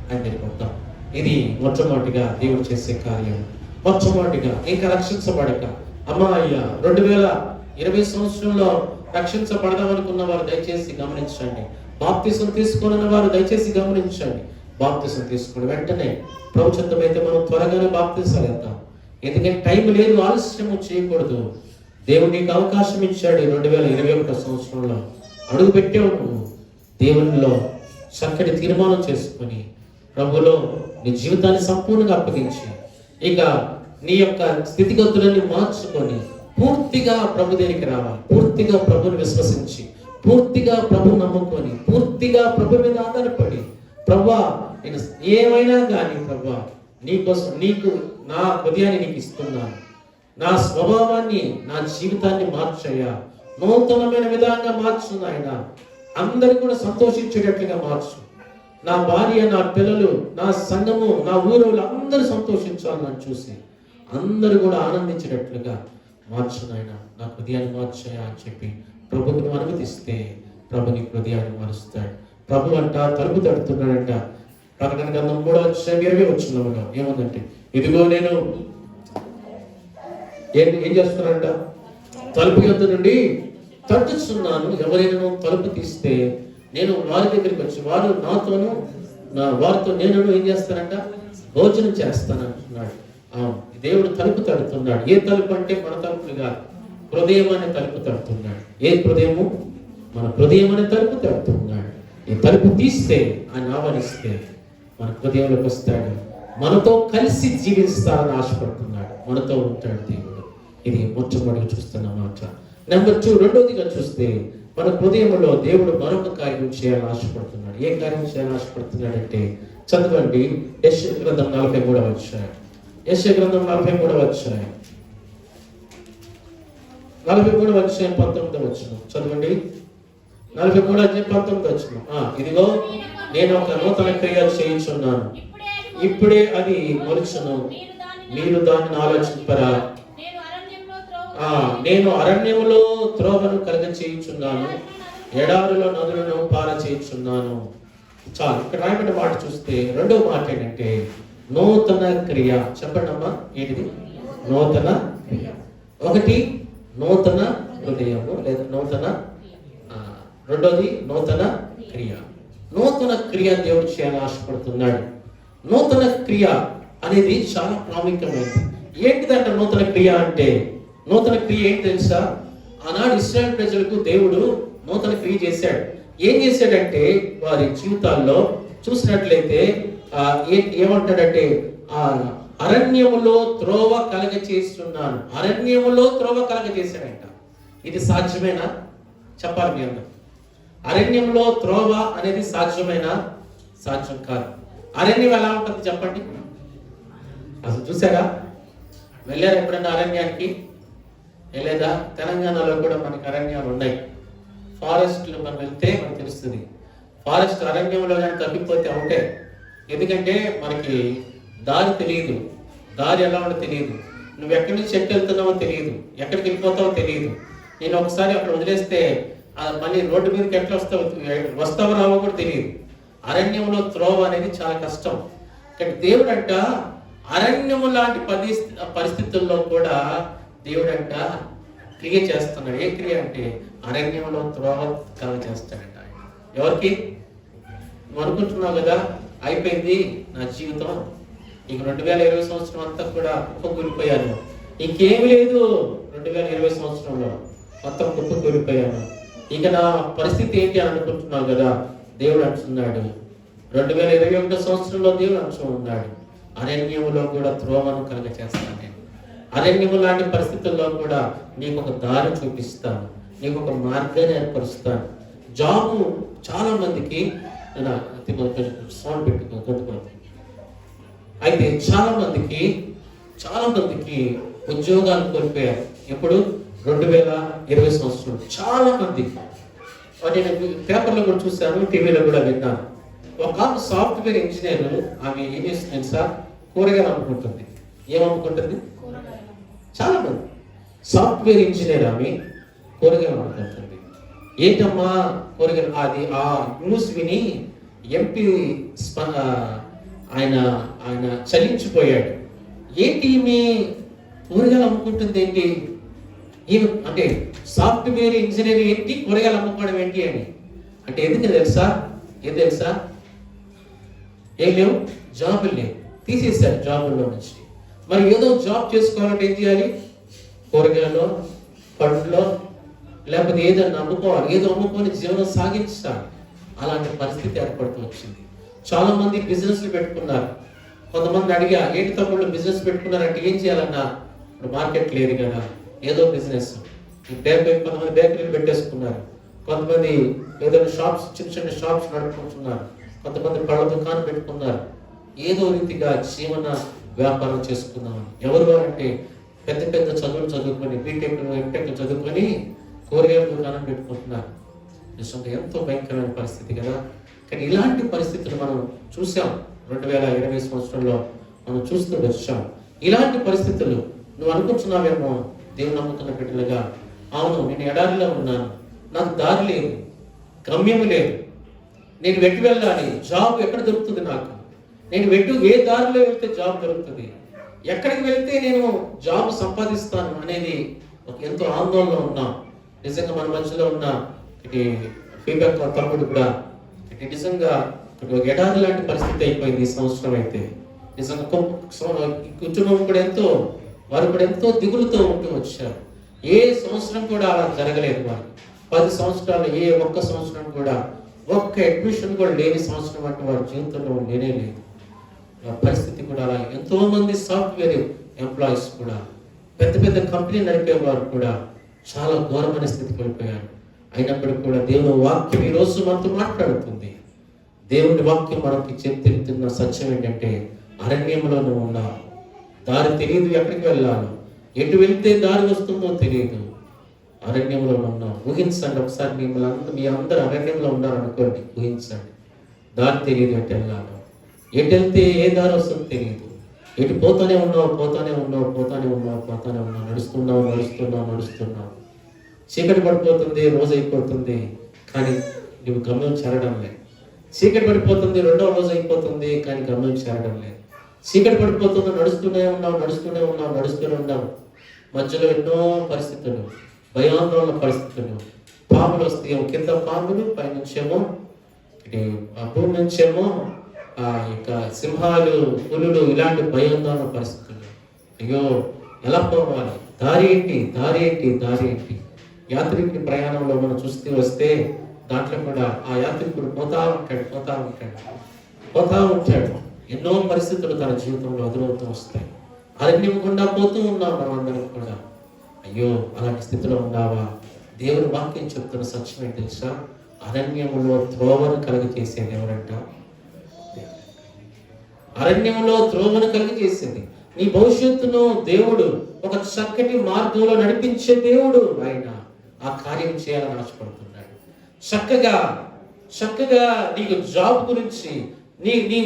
అని తెలిపోతాం. ఇది మొట్టమొదటిగా దేవుడు చేసే కార్యం. మొట్టమొదటిగా ఇంకా రక్షించబడక అమ్మాయ్య 2020 సంవత్సరంలో రక్షించబడదాం అనుకున్న వారు దయచేసి గమనించండి. బాప్తిసం తీసుకున్న వారు దయచేసి గమనించండి. బాప్తిసం తీసుకుని వెంటనే ప్రభుత్వమైతే మనం త్వరగానే బాప్తిసాలు ఇద్దాం. ఎందుకంటే టైం లేదు, ఆలస్యము చేయకూడదు. దేవుడు నీకు అవకాశం ఇచ్చాడు. 2021 సంవత్సరంలో అడుగు పెట్టావు. నువ్వు దేవునిలో చక్కటి తీర్మానం చేసుకొని ప్రభులో నీ జీవితాన్ని సంపూర్ణంగా అప్పగించి ఇక నీ యొక్క స్థితిగతులన్నీ మార్చుకొని పూర్తిగా ప్రభు దగ్గరికి రావాలి. పూర్తిగా ప్రభుని విశ్వసించి, పూర్తిగా ప్రభు నమ్ముకొని, పూర్తిగా ప్రభు మీద ఆధారపడి, ప్రభువా నేను ఏమైనా కానీ ప్రభువా నీకోసం, నీకు నా హృదయాన్ని నీకు ఇస్తున్నాను, నా స్వభావాన్ని, నా జీవితాన్ని మార్చయ్యా, నూతనమైన విధానంగా మార్చు నాయన, అందరూ కూడా సంతోషించేటట్లుగా మార్చు. నా భార్య, నా పిల్లలు, నా సంఘము, నా ఊరోళ్ళు అందరూ సంతోషించాలని చూసి అందరూ కూడా ఆనందించేటట్లుగా మార్చు నాయన, నా హృదయాన్ని మార్చయ్యా అని చెప్పి ప్రభుని అనుమతిస్తే ప్రభు నీ హృదయాన్ని మారుస్తాడు. ప్రభు అంట తలుపు తడుతున్నాడంట. ప్రకటన గ్రంథం 3:20 ఏముందంటే, ఇదిగో నేను ఏం చేస్తున్నానంట, తలుపు యొద్ద నుండి తట్టుచున్నాను, ఎవరైనా తలుపు తీస్తే నేను వారి దగ్గరికి వచ్చి వారు నాతోను వారితో నేను ఏం చేస్తానంట, భోజనం చేస్తానంటున్నాడు. దేవుడు తలుపు తడుతున్నాడు. ఏ తలుపు అంటే మన తలుపులు కాదు, హృదయం అనే తలుపు తడుతున్నాడు. ఏ హృదయము? మన హృదయం అనే తలుపు తడుతున్నాడు. ఈ తలుపు తీస్తే, ఆయన ఆహ్వానిస్తే మన హృదయంలోకి వస్తాడు. మనతో కలిసి జీవిస్తారని ఆశపడుతున్నాడు. మనతో ఉంటాడు దేవుడు. ఇది మొట్టమొదటిగా చూస్తున్న మాట. నెంబర్ 2, రెండోదిగా చూస్తే మన హృదయంలో దేవుడు మరొక కార్యం చేయాలని ఆశపడుతున్నాడు. ఏ కార్యం చేయాలని ఆశపడుతున్నాడంటే, చదవండి యెషయా గ్రంథం 43వ అధ్యాయం. యెషయా గ్రంథం 43వ అధ్యాయం 19వ చదవండి. 43:19. ఇదిగో నేను ఒక నూతన క్రియ చేయించున్నాను, ఇప్పుడే అది మొలుచును, మీరు దాన్ని ఆలోచింపరా. నేను అరణ్యములో త్రోవను కలగ చేయించున్నాను, ఎడారిలో నదులను పార చేయించున్నాను. చాలు. ఇక్కడ రాయబడిన మాట చూస్తే రెండో మాట ఏంటంటే నూతన క్రియ. చెప్పండి అమ్మా, ఏంటిది నూతన క్రియ? ఒకటి నూతన హృదయము లేదా నూతన, రెండోది నూతన క్రియ. నూతన క్రియ దేవుడు చేయాలని ఆశపడుతున్నాడు. నూతన క్రియ అనేది చాలా ప్రాముఖ్యమైనది. ఏంటిదంటే నూతన క్రియ అంటే, నూతన క్రియ ఏంటి తెలుసా? ఆనాడు ఇశ్రాయేలు ప్రజలకు దేవుడు నూతన క్రియ చేశాడు. ఏం చేశాడంటే, వారి జీవితాల్లో చూసినట్లయితే ఏమంటాడంటే, అరణ్యములో త్రోవ కలగ చేస్తున్నాను. అరణ్యములో త్రోవ కలగ చేశాడంట. ఇది సాధ్యమేనా? చెప్పాలి మీ అందరూ. అరణ్యంలో త్రోవ అనేది సాధ్యమేనా? సాధ్యం కాదు. అరణ్యం ఎలా ఉంటుంది చెప్పండి. అసలు చూసారా? వెళ్ళారు ఎప్పుడన్నా అరణ్యానికి? వెళ్ళేదా? తెలంగాణలో కూడా మనకి అరణ్యాలు ఉన్నాయి. ఫారెస్ట్లో మనం వెళ్తే మనకు తెలుస్తుంది. ఫారెస్ట్ అరణ్యంలో కానీ తప్పిపోతే ఒకటే. ఎందుకంటే మనకి దారి తెలియదు, దారి ఎలా ఉందో తెలియదు, నువ్వు ఎక్కడి నుంచి ఎట్టు వెళ్తున్నావో తెలియదు, ఎక్కడికి వెళ్ళిపోతావో తెలియదు. నేను ఒకసారి అక్కడ వదిలేస్తే మళ్ళీ రోడ్డు మీదకి ఎట్లా వస్తావో రావో కూడా తెలియదు. అరణ్యంలో త్రోవ అనేది చాలా కష్టం. కానీ దేవుడు అంట అరణ్యము లాంటి పరిస్థితుల్లో కూడా దేవుడు అంట క్రియ చేస్తున్నాడు. ఏ క్రియ అంటే అరణ్యంలో త్రోవ కల చేస్తాడంట. ఎవరికి? నువ్వు అనుకుంటున్నావు కదా అయిపోయింది నా జీవితం, ఇక 2020 సంవత్సరం అంతా కూడా కుప్పకూలిపోయాను, ఇంకేమి లేదు 2020 సంవత్సరంలో మొత్తం కుప్పకూలిపోయాను, ఇక నా పరిస్థితి ఏంటి అని అనుకుంటున్నావు కదా. దేవుడు అంటున్నాడు 2021 సంవత్సరంలో దేవుడు అంటూ ఉన్నాడు, అరణ్యములో కూడా త్రోవను కలుగ చేస్తాను నేను. అరణ్యము లాంటి పరిస్థితుల్లో కూడా నీకు ఒక దారి చూపిస్తాను, నీకు ఒక మార్గాన్ని ఏర్పరుస్తాను. జాబు చాలా మందికి సౌండ్ పెట్టుకుంటున్నాను. అయితే చాలా మందికి ఉద్యోగాలు కోల్పోయారు. ఎప్పుడు? 2020 సంవత్సరం చాలా మంది. నేను పేపర్లో కూడా చూశాను, టీవీలో కూడా విన్నాను. ఒక సాఫ్ట్వేర్ ఇంజనీర్, ఆమె ఏం చేస్తుంది సార్, కూరగాయలు అమ్ముకుంటుంది. ఏమమ్ముకుంటుంది? చాలా మంది. సాఫ్ట్వేర్ ఇంజనీర్ ఆమె కూరగాయలు అమ్ముకుంటుంది. ఏంటమ్మా కూరగాయలు? అది ఆ న్యూస్ విని ఎంపీ ఆయన చలించిపోయాడు. ఏంటి మీ కూరగాయలు అమ్ముకుంటుంది ఏంటి, ఈమె అంటే సాఫ్ట్వేర్ ఇంజనీర్ ఏంటి, కూరగాయలు అమ్ముకోవడం ఏంటి అని. అంటే ఎందుకు తెలుసా? ఏం తెలుసా? ఏం లేవు, జాబులు లేవు, తీసేశారు జాబుల్లో నుంచి. మరి ఏదో జాబ్ చేసుకోవాలంటే ఏం చేయాలి? కూరగాయలు, పండ్లో, లేకపోతే ఏదన్నా అమ్ముకోవాలి, ఏదో అమ్ముకొని జీవనం సాగించాలి. అలాంటి పరిస్థితి ఏర్పడుతూ వచ్చింది. చాలా మంది బిజినెస్లు పెట్టుకున్నారు. కొంతమంది అడిగా, ఏంటి తమ్ముళ్ళు బిజినెస్ పెట్టుకున్నారంటే ఏం చేయాలన్నా, ఇప్పుడు మార్కెట్ లేదు కదా, ఏదో బిజినెస్. కొంతమంది బేకరీలు పెట్టేసుకున్నారు, కొంతమంది ఏదైనా షాప్స్, చిన్న చిన్న షాప్స్ నడుపుకుంటున్నారు, కొంతమంది పళ్ళ దుకాణం పెట్టుకున్నారు. ఏదో రీతిగా జీవన వ్యాపారం చేసుకుందామని. ఎవరు అంటే పెద్ద పెద్ద చదువులు చదువుకొని, బీటెక్ ఎంటెక్ చదువుకొని కూరగాయల దుకాణం పెట్టుకుంటున్నారు. నిజంగా ఎంతో భయంకరమైన పరిస్థితి కదా. కానీ ఇలాంటి పరిస్థితులు మనం చూసాం 2020 సంవత్సరంలో మనం చూస్తూ వచ్చాం. ఇలాంటి పరిస్థితులు నువ్వు అనుకుంటున్నావేమో దేవుని నమ్ముతున్న బిడ్డలుగా, అవును నేను ఎడారిలో ఉన్నాను, నాకు దారి లేదు, గమ్యం లేదు, నేను వెట్టి వెళ్ళాలి, జాబ్ ఎక్కడ దొరుకుతుంది నాకు, నేను ఏ దారిలో వెళ్తే జాబ్ దొరుకుతుంది, ఎక్కడికి వెళ్తే నేను జాబ్ సంపాదిస్తాను అనేది ఎంతో ఆందోళనలో ఉన్నాం. నిజంగా మన మధ్యలో ఉన్న ఫీడ్బ్యాక్ తమ్ముడు కూడా నిజంగా ఎడారి లాంటి పరిస్థితి అయిపోయింది ఈ సంవత్సరం. అయితే నిజంగా కుటుంబం కూడా వారు కూడా ఎంతో దిగులుతో ఉంటూ వచ్చారు. ఏ సంవత్సరం కూడా అలా జరగలేదు. వారు 10 సంవత్సరాలు ఏ ఒక్క సంవత్సరం కూడా ఒక్క అడ్మిషన్ కూడా లేని సంవత్సరం అంటే వారి జీవితంలో లేనే లేదు. పరిస్థితి కూడా అలా. ఎంతో మంది సాఫ్ట్వేర్ ఎంప్లాయీస్ కూడా, పెద్ద పెద్ద కంపెనీ నడిపేవారు కూడా చాలా ఘోరమైన స్థితికి వెళ్ళిపోయారు. అయినప్పటికీ కూడా దేవుని వాక్యం ఈ రోజు మనతో మాట్లాడుతుంది. దేవుని వాక్యం మనకి చెప్తున్న సత్యం ఏంటంటే, అరణ్యంలో నువ్వు ఉన్నావు, దారి తెలియదు, ఎక్కడికి వెళ్ళాలి, ఎటు వెళ్తే దారి వస్తుందో తెలియదు, అరణ్యంలో ఉన్నావు. ఊహించండి ఒకసారి, మీ అందరూ అరణ్యంలో ఉన్నారనుకోండి, ఊహించండి. దారి తెలియదు, ఎటు వెళ్ళాలి, ఎటు వెళ్తే ఏ దారి వస్తుందో తెలియదు, ఎటు పోతానే ఉన్నావు, నడుస్తున్నావు. చీకటి పడిపోతుంది, రోజు అయిపోతుంది, కానీ నువ్వు గమ్యం చేరడం లేదు. చీకటి పడిపోతుంది, 2వ రోజు అయిపోతుంది, కానీ గమ్యం చేరడం లేదు. చీకటి పడిపోతుంది, నడుస్తూనే ఉన్నావు. మధ్యలో ఎన్నో పరిస్థితులు, భయాందోళన పరిస్థితులు, పాములు వస్తాయి, కింద పాములు, పైనుంచేమో భూమి నుంచేమో ఇక సింహాలు, పులులు, ఇలాంటి భయాందోళన పరిస్థితులు. అయ్యో ఎలా పోవాలి, దారి ఏంటి. యాత్రికుడి ప్రయాణంలో మనం చూస్తూ వస్తే దాంట్లో కూడా ఆ యాత్రికుడు పోతా ఉంటాడు. ఎన్నో పరిస్థితులు తన జీవితంలో ఎదురవుతూ వస్తాయి. అరణ్యం గుండా పోతూ ఉన్నాం మనం అందరం కూడా. అయ్యో అలాంటి స్థితిలో ఉన్నావా? దేవుని వాక్యం చెప్తున్న సత్యం ఏంటి తెలుసా? అరణ్యములో త్రోవను కలుగజేసేది ఎవరంట? అరణ్యంలో త్రోవను కలుగజేసేది నీ భవిష్యత్తును దేవుడు ఒక చక్కటి మార్గంలో నడిపించే దేవుడు. ఆయన ఆ కార్యం చేయాలని ఆశపడుతున్నాడు. చక్కగా చక్కగా నీకు జాబ్ గురించి నీ నీ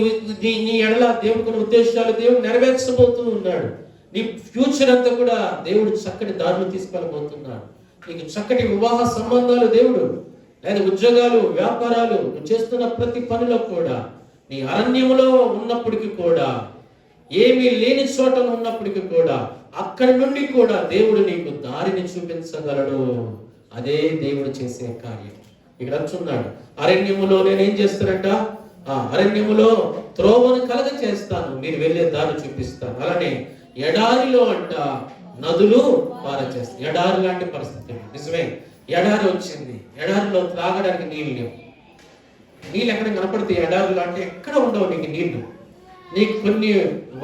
నీ నీ ఎడల దేవుడికి ఉద్దేశాలు దేవుడు నెరవేర్చబోతూ ఉన్నాడు. నీ ఫ్యూచర్ అంతా కూడా దేవుడు చక్కటి దారులు తీసుకెళ్ళబోతున్నాడు. నీకు చక్కటి వివాహ సంబంధాలు దేవుడు, లేదా ఉద్యోగాలు, వ్యాపారాలు, నువ్వు చేస్తున్న ప్రతి పనిలో కూడా, నీ అరణ్యములో ఉన్నప్పటికీ కూడా, ఏమీ లేని చోట ఉన్నప్పటికీ కూడా, అక్కడి నుండి కూడా దేవుడు నీకు దారిని చూపించగలడు. అదే దేవుడు చేసే కార్యం. ఇక్కడ అంటున్నాడు, అరణ్యములో నేనేం చేస్తానంట, అరణ్యములో త్రోవను కలగ చేస్తాను, మీరు వెళ్ళే దారి చూపిస్తాను. అలానే ఎడారిలో అంట నదులు పారచేస్తాయి. ఎడారి లాంటి పరిస్థితి నిజమే. ఎడారి వచ్చింది, ఎడారిలో త్రాగడానికి నీళ్ళు లేవు. నీళ్ళు ఎక్కడ కనపడితే ఎడారిలో అంటే ఎక్కడ ఉండవు నీకు నీళ్లు. నీకు కొన్ని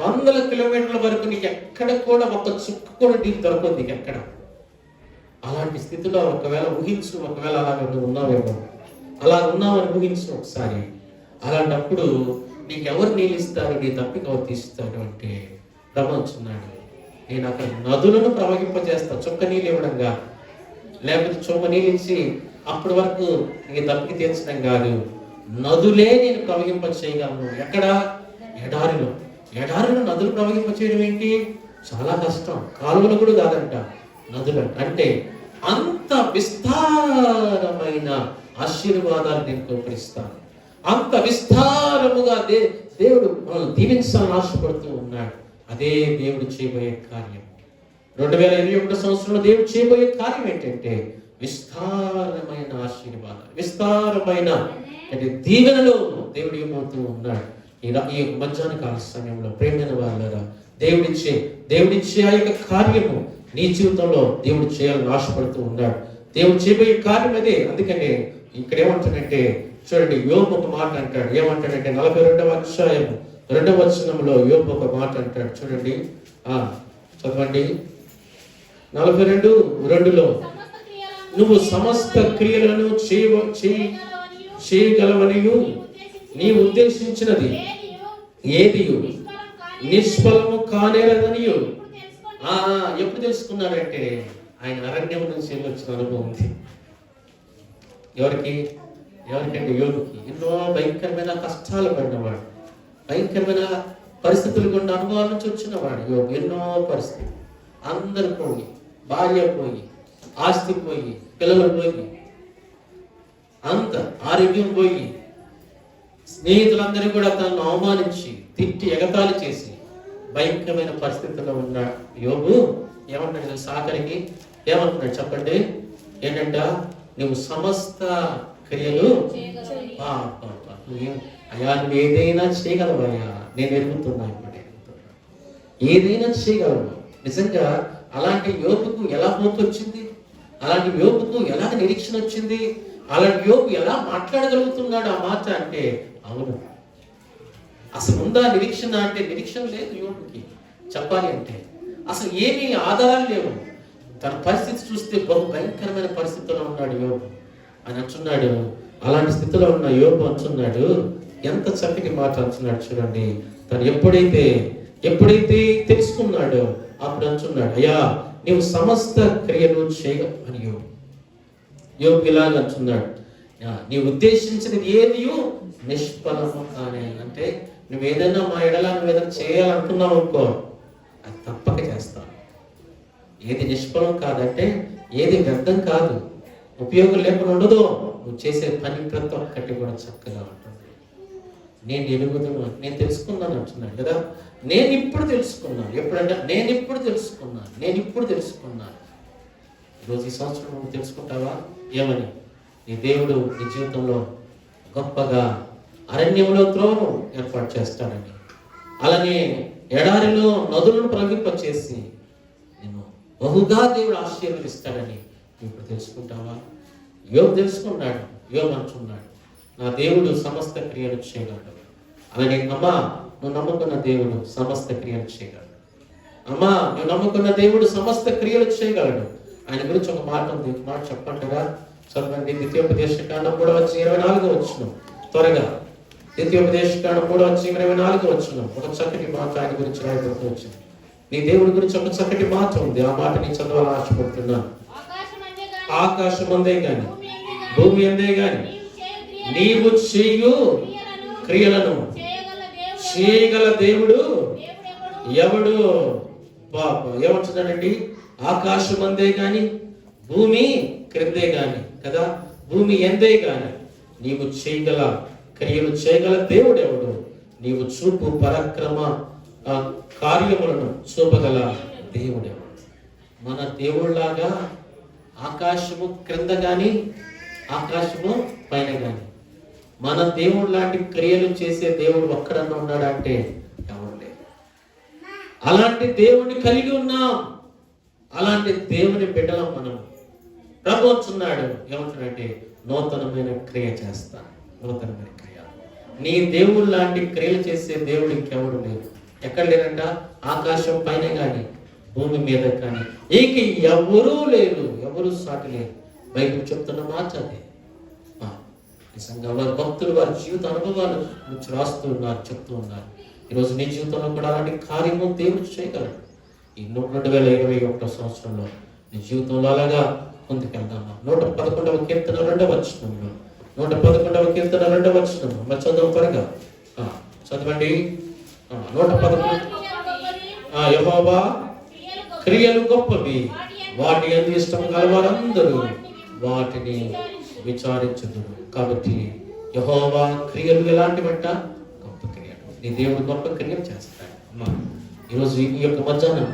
వందల కిలోమీటర్ల వరకు నీకు ఎక్కడ కూడా ఒక చుక్క కూడా నీళ్ళు దొరకదు నీకు ఎక్కడ. అలాంటి స్థితిలో ఒకవేళ ఊహించు, ఒకవేళ అలాగ నువ్వు ఉన్నావేమో, అలా ఉన్నావని ఊహించు ఒకసారి. అలాంటప్పుడు నీకు ఎవరు నీళ్ళు ఇస్తారు, నీ తప్పిక ఎవరు తీస్తారు అంటే ప్రవహించున్నాడు. నేను అక్కడ నదులను ప్రవహింపజేస్తా, చుక్క నీళ్ళు ఇవ్వడంగా, లేకపోతే చొమ్మ నీళ్ళు ఇచ్చి అప్పటి వరకు నీ తప్పికి తీర్చడం కాదు, నదులే నేను ప్రవహింప చేయగలను. ఎక్కడ? ఎడారిలో. ఎడారిలో నదులు ప్రవహింప చేయడం ఏంటి? చాలా కష్టం. కాలువలు కూడా కాదంట, నదులు అంటే అంత విస్తారమైన ఆశీర్వాదాలు నేను కోపరిస్తాను. అంత విస్తారముగా దేవుడు మనల్ని దీవించాలని ఆశపడుతూ ఉన్నాడు. అదే దేవుడు చేయబోయే కార్యం. 2021 సంవత్సరంలో దేవుడు చేయబోయే కార్యం ఏంటంటే విస్తారమైన ఆశీర్వాదాలు, విస్తారమైన అంటే దీవెనలో దేవుడు ఏమవుతూ ఉన్నాడు. ఈ మధ్యాహ్న కాల సమయంలో ప్రేమైన వాళ్ళరా, దేవుడిచ్చే ఆ యొక్క కార్యము నీ జీవితంలో దేవుడు చేయాలని ఆశపడుతూ ఉన్నాడు. దేవుడు చేయబోయే కార్యం అదే. అందుకనే ఇక్కడ ఏమంటాడంటే చూడండి, యోబు ఒక మాట అంటాడు. ఏమంటాడంటే 42వ అధ్యాయం 2వ వచనంలో యోబు ఒక మాట అంటాడు. చూడండి, చదవండి. 42:2లో నువ్వు సమస్త క్రియలను చేయగలవనియు నీ ఉద్దేశించినది ఏది నిష్ఫలము కానేరదనియు. ఎప్పుడు తెలుసుకున్నాడంటే ఆయన అరణ్యం నుంచి వచ్చిన అనుభవం ఉంది. ఎవరికంటే యోగుకి. ఎన్నో భయంకరమైన కష్టాలు పడినవాడు, భయంకరమైన పరిస్థితులు గుండా అనుభవాల నుంచి వచ్చినవాడు యోగు. ఎన్నో పరిస్థితులు, అందరు పోయి, భార్య పోయి, ఆస్తి పోయి, పిల్లలు పోయి, అంత ఆరోగ్యం పోయి, స్నేహితులందరూ కూడా తనను అవమానించి తిట్టి ఎగతాళి చేసి భయంకరమైన పరిస్థితుల్లో ఉన్న యోగు ఏమంటాడు సాగరికి? ఏమంటున్నాడు చెప్పండి? ఏంటంట, నువ్వు సమస్త క్రియలు అయ్యా, నువ్వు ఏదైనా చేయగలవయ్యా, నేను ఎరుగుతున్నా, ఇప్పుడు ఏదైనా చేయగలవు. నిజంగా అలాంటి యోగుకు ఎలా హోప్ వచ్చింది? అలాంటి యోగుకు ఎలా నిరీక్షణ వచ్చింది? అలాంటి యోగు ఎలా మాట్లాడగలుగుతున్నాడు ఆ మాట అంటే? అవును, అసలు ఉందా నిరీక్షణ అంటే? నిరీక్షణ లేదు యోగుకి. చెప్పాలి అంటే అసలు ఏమీ ఆధారాలు లేవు. తన పరిస్థితి చూస్తే బహు భయంకరమైన పరిస్థితిలో ఉన్నాడు యోగు. ఆయన అంటున్నాడు, అలాంటి స్థితిలో ఉన్న యోగు అంటున్నాడు, ఎంత చక్కటి మాట అంటున్నాడు చూడండి. తను ఎప్పుడైతే తెలుసుకున్నాడో అప్పుడు అంటున్నాడు, అయ్యా నీవు సమస్త క్రియలు చేయగలని యోగు ఇలాగ అంటున్నాడు, నీ ఉద్దేశించినది ఏది నిష్ఫలము కానే. అంటే నువ్వు ఏదైనా మా ఎడల నువ్వు ఏదైనా చేయాలనుకున్నావు అనుకో, అది తప్పక చేస్తాను. ఏది నిష్ఫలం కాదంటే ఏది వ్యర్థం కాదు, ఉపయోగం లేకుండా ఉండదు. నువ్వు చేసే పని ప్రతి ఒక్కటి కూడా చక్కగా ఉంటుంది. నేను ఎరుగుదును, నేను తెలుసుకున్నాను అంటున్నాడు కదా. నేను ఇప్పుడు తెలుసుకున్నాను. ఎప్పుడంటే నేను ఇప్పుడు తెలుసుకున్నాను. ఈరోజు ఈ సంవత్సరం నువ్వు తెలుసుకుంటావా? ఏమని? నీ దేవుడు నీ జీవితంలో గొప్పగా అరణ్యంలో త్రోవను ఏర్పాటు చేస్తాడని, అలానే ఎడారిలో నదులను ప్రవహింపచేసి నేను బహుగా దేవుడు ఆశీర్వదిస్తాడని ఇప్పుడు తెలుసుకుంటావా? యోబు తెలుసుకున్నాడు. యోబు అంటున్నాడు, నా దేవుడు సమస్త క్రియలు చేయగలడు. అలానే అమ్మా, నువ్వు నమ్ముకున్న దేవుడు సమస్త క్రియలు చేయగలడు. అమ్మా, నువ్వు నమ్ముకున్న దేవుడు సమస్త క్రియలు చేయగలడు. ఆయన గురించి ఒక మాట ఉంది, మాట చెప్పంటారా? చదవండి. ద్వితీయోపదేశకాండం 3:24 వచనం. త్వరగా ద్వితీయోపదేశకాండం 3:24 వచనం. ఒక చక్కటి మాట ఆయన గురించి రాయబడుతూ వచ్చింది. నీ దేవుడి గురించి ఒక చక్కటి మాట ఉంది. ఆ మాట నీ చదవాలని ఆశపడుతున్నాను. ఆకాశం అందే గాని భూమి ఎందే గాని నీవు చేయు క్రియలను చేయగల దేవుడు ఎవడు? పాప ఏమంటున్నాడండి? ఆకాశం అందే గాని భూమి క్రిందే గాని కదా, భూమి ఎందే గాని నీవు చేయగల క్రియలు చేయగల దేవుడు ఎవడు? నీవు చూపు పరాక్రమ కార్యములను చూపగల దేవుడు. మన దేవుళ్ళలాగా ఆకాశము క్రింద గాని ఆకాశము పైన గాని మన దేవుడు లాంటి క్రియలు చేసే దేవుడు ఒక్కడన్నా ఉన్నాడంటే ఎవరు లేదు. అలాంటి దేవుడిని కలిగి ఉన్నాం. అలాంటి దేవుని బిడ్డలం మనం. ప్రభు అంటున్నాడు ఏమంటున్నాడంటే నూతనమైన క్రియ చేస్తా. నూతనమైన క్రియ. నీ దేవుడు లాంటి క్రియలు చేసే దేవుడు ఇంకెవడు లేదు. ఎక్కడ లేరంట? ఆకాశం పైన కానీ భూమి మీద కానీ ఇక ఎవరూ లేరు. ఎవరు సాటి లేరు. బైబిల్ చెప్తున్న మాట అదే. నిజంగా వారి భక్తులు వారి జీవిత అనుభవాలు నుంచి రాస్తూ ఉన్నారు, చెప్తూ ఉన్నారు. ఈరోజు నీ జీవితంలో కూడా అలాంటి కార్యము దేవుడు చేయగలడు. ఈ 2021 సంవత్సరంలో నీ జీవితంలో అలాగా ముందుకెళ్దామా? 111వ కీర్తన 2వ వచనంలో 111వ కీర్తన 2వ వచనంలో మరి చదువు త్వరగా చదవండి. 111 యెహోవా క్రియలు గొప్పవి, వాటి యందు ఇష్టం గలవారందరూ వాటిని విచారించుదురు. కాబట్టి యెహోవా క్రియలు ఎలాంటివంట? గొప్ప క్రియలు. నీ దేవుడు గొప్ప క్రియలు చేస్తాడు. అమ్మా ఈరోజు ఈ యొక్క మధ్యాహ్నం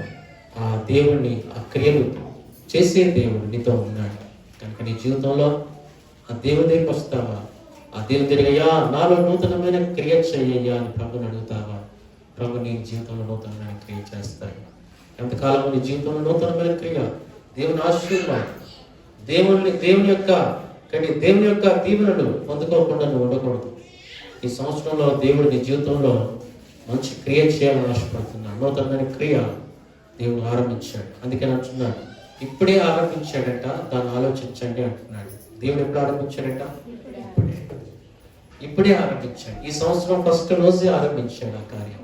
ఆ దేవుణ్ణి ఆ క్రియలు చేసే దేవుడు నీతో ఉన్నాడు కనుక నీ జీవితంలో ఆ దేవుని దగ్గరికి వస్తావా? ఆ దేవుని దగ్గరయ్యా నాలో నూతనమైన క్రియ చెయ్యయ్యా అని ప్రభుని అడుగుతావా? ప్రభు నీ జీవితంలో నూతనమైన క్రియ చేస్తాడు. ఎంతకాలం నీ జీవితంలో నూతనమైన క్రియ, దేవుని ఆశీర్వాదం, దేవుని యొక్క దీవెనలు పొందుకోకుండా నువ్వు ఉండకూడదు. ఈ సంవత్సరంలో దేవుడు నీ జీవితంలో మంచి క్రియ చేయాలని ఆశపడుతున్నాడు. నూతనమైన క్రియ దేవుడు ఆరంభించాడు. అందుకని అంటున్నాడు ఇప్పుడే ఆరంభించాడంట, దాన్ని ఆలోచించండి అంటున్నాడు. దేవుడు ఎప్పుడు ఆరంభించాడంట? ఇప్పుడే ఆరంభించాడు. ఈ సంవత్సరం ఫస్ట్ రోజే ఆరంభించాడు ఆ కార్యం.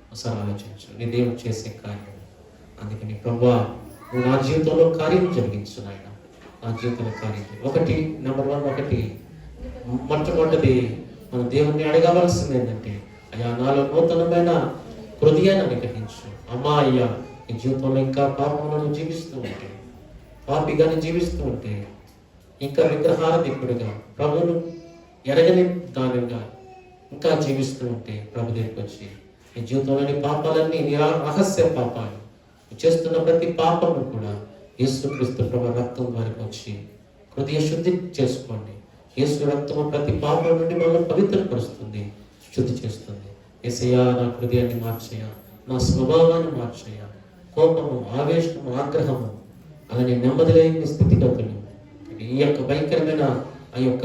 ఒకసారి ఆలోచించు నీ దేవుడు చేసే కార్యం. అందుకని ప్రభువా నువ్వు నా జీవితంలో కార్యం జరిగించు నాయన. నా జీవితంలో కార్యం నెంబర్ 1 మొట్టమొదటిది మన దేవుణ్ణి అడగవలసింది ఏంటంటే అయ్యా నాలో నూతనమైన హృదయాన్ని అనుగ్రహించు. అమ్మా అయ్యా నీ జీవితంలో ఇంకా పాపములను జీవిస్తూ ఉంటే, పాపిగానే జీవిస్తూ ఉంటే, ఇంకా విగ్రహారాధికుడిగా ప్రభువును ఎరగని దానిగా ఇంకా జీవిస్తూ ఉంటే ప్రభు దగ్గరికి వచ్చి నీ జీవితంలోని పాపాలన్నీ రహస్య పాపాలు చేస్తున్న ప్రతి పాపము కూడా యేసుక్రీస్తు ప్రభు రక్తం వారికి వచ్చి హృదయ శుద్ధి చేసుకోండి. యేసు రక్తము ప్రతి పాపం నుండి మనల్ని పవిత్రపరుస్తుంది, శుద్ధి చేస్తుంది. యేసయ్యా నా హృదయాన్ని మార్చయ్యా, నా స్వభావాన్ని మార్చయ్యా. కోపము, ఆవేశము, ఆగ్రహము, అలానే నెమ్మది లేని స్థితిగతులు, ఈ యొక్క భయంకరమైన ఆ యొక్క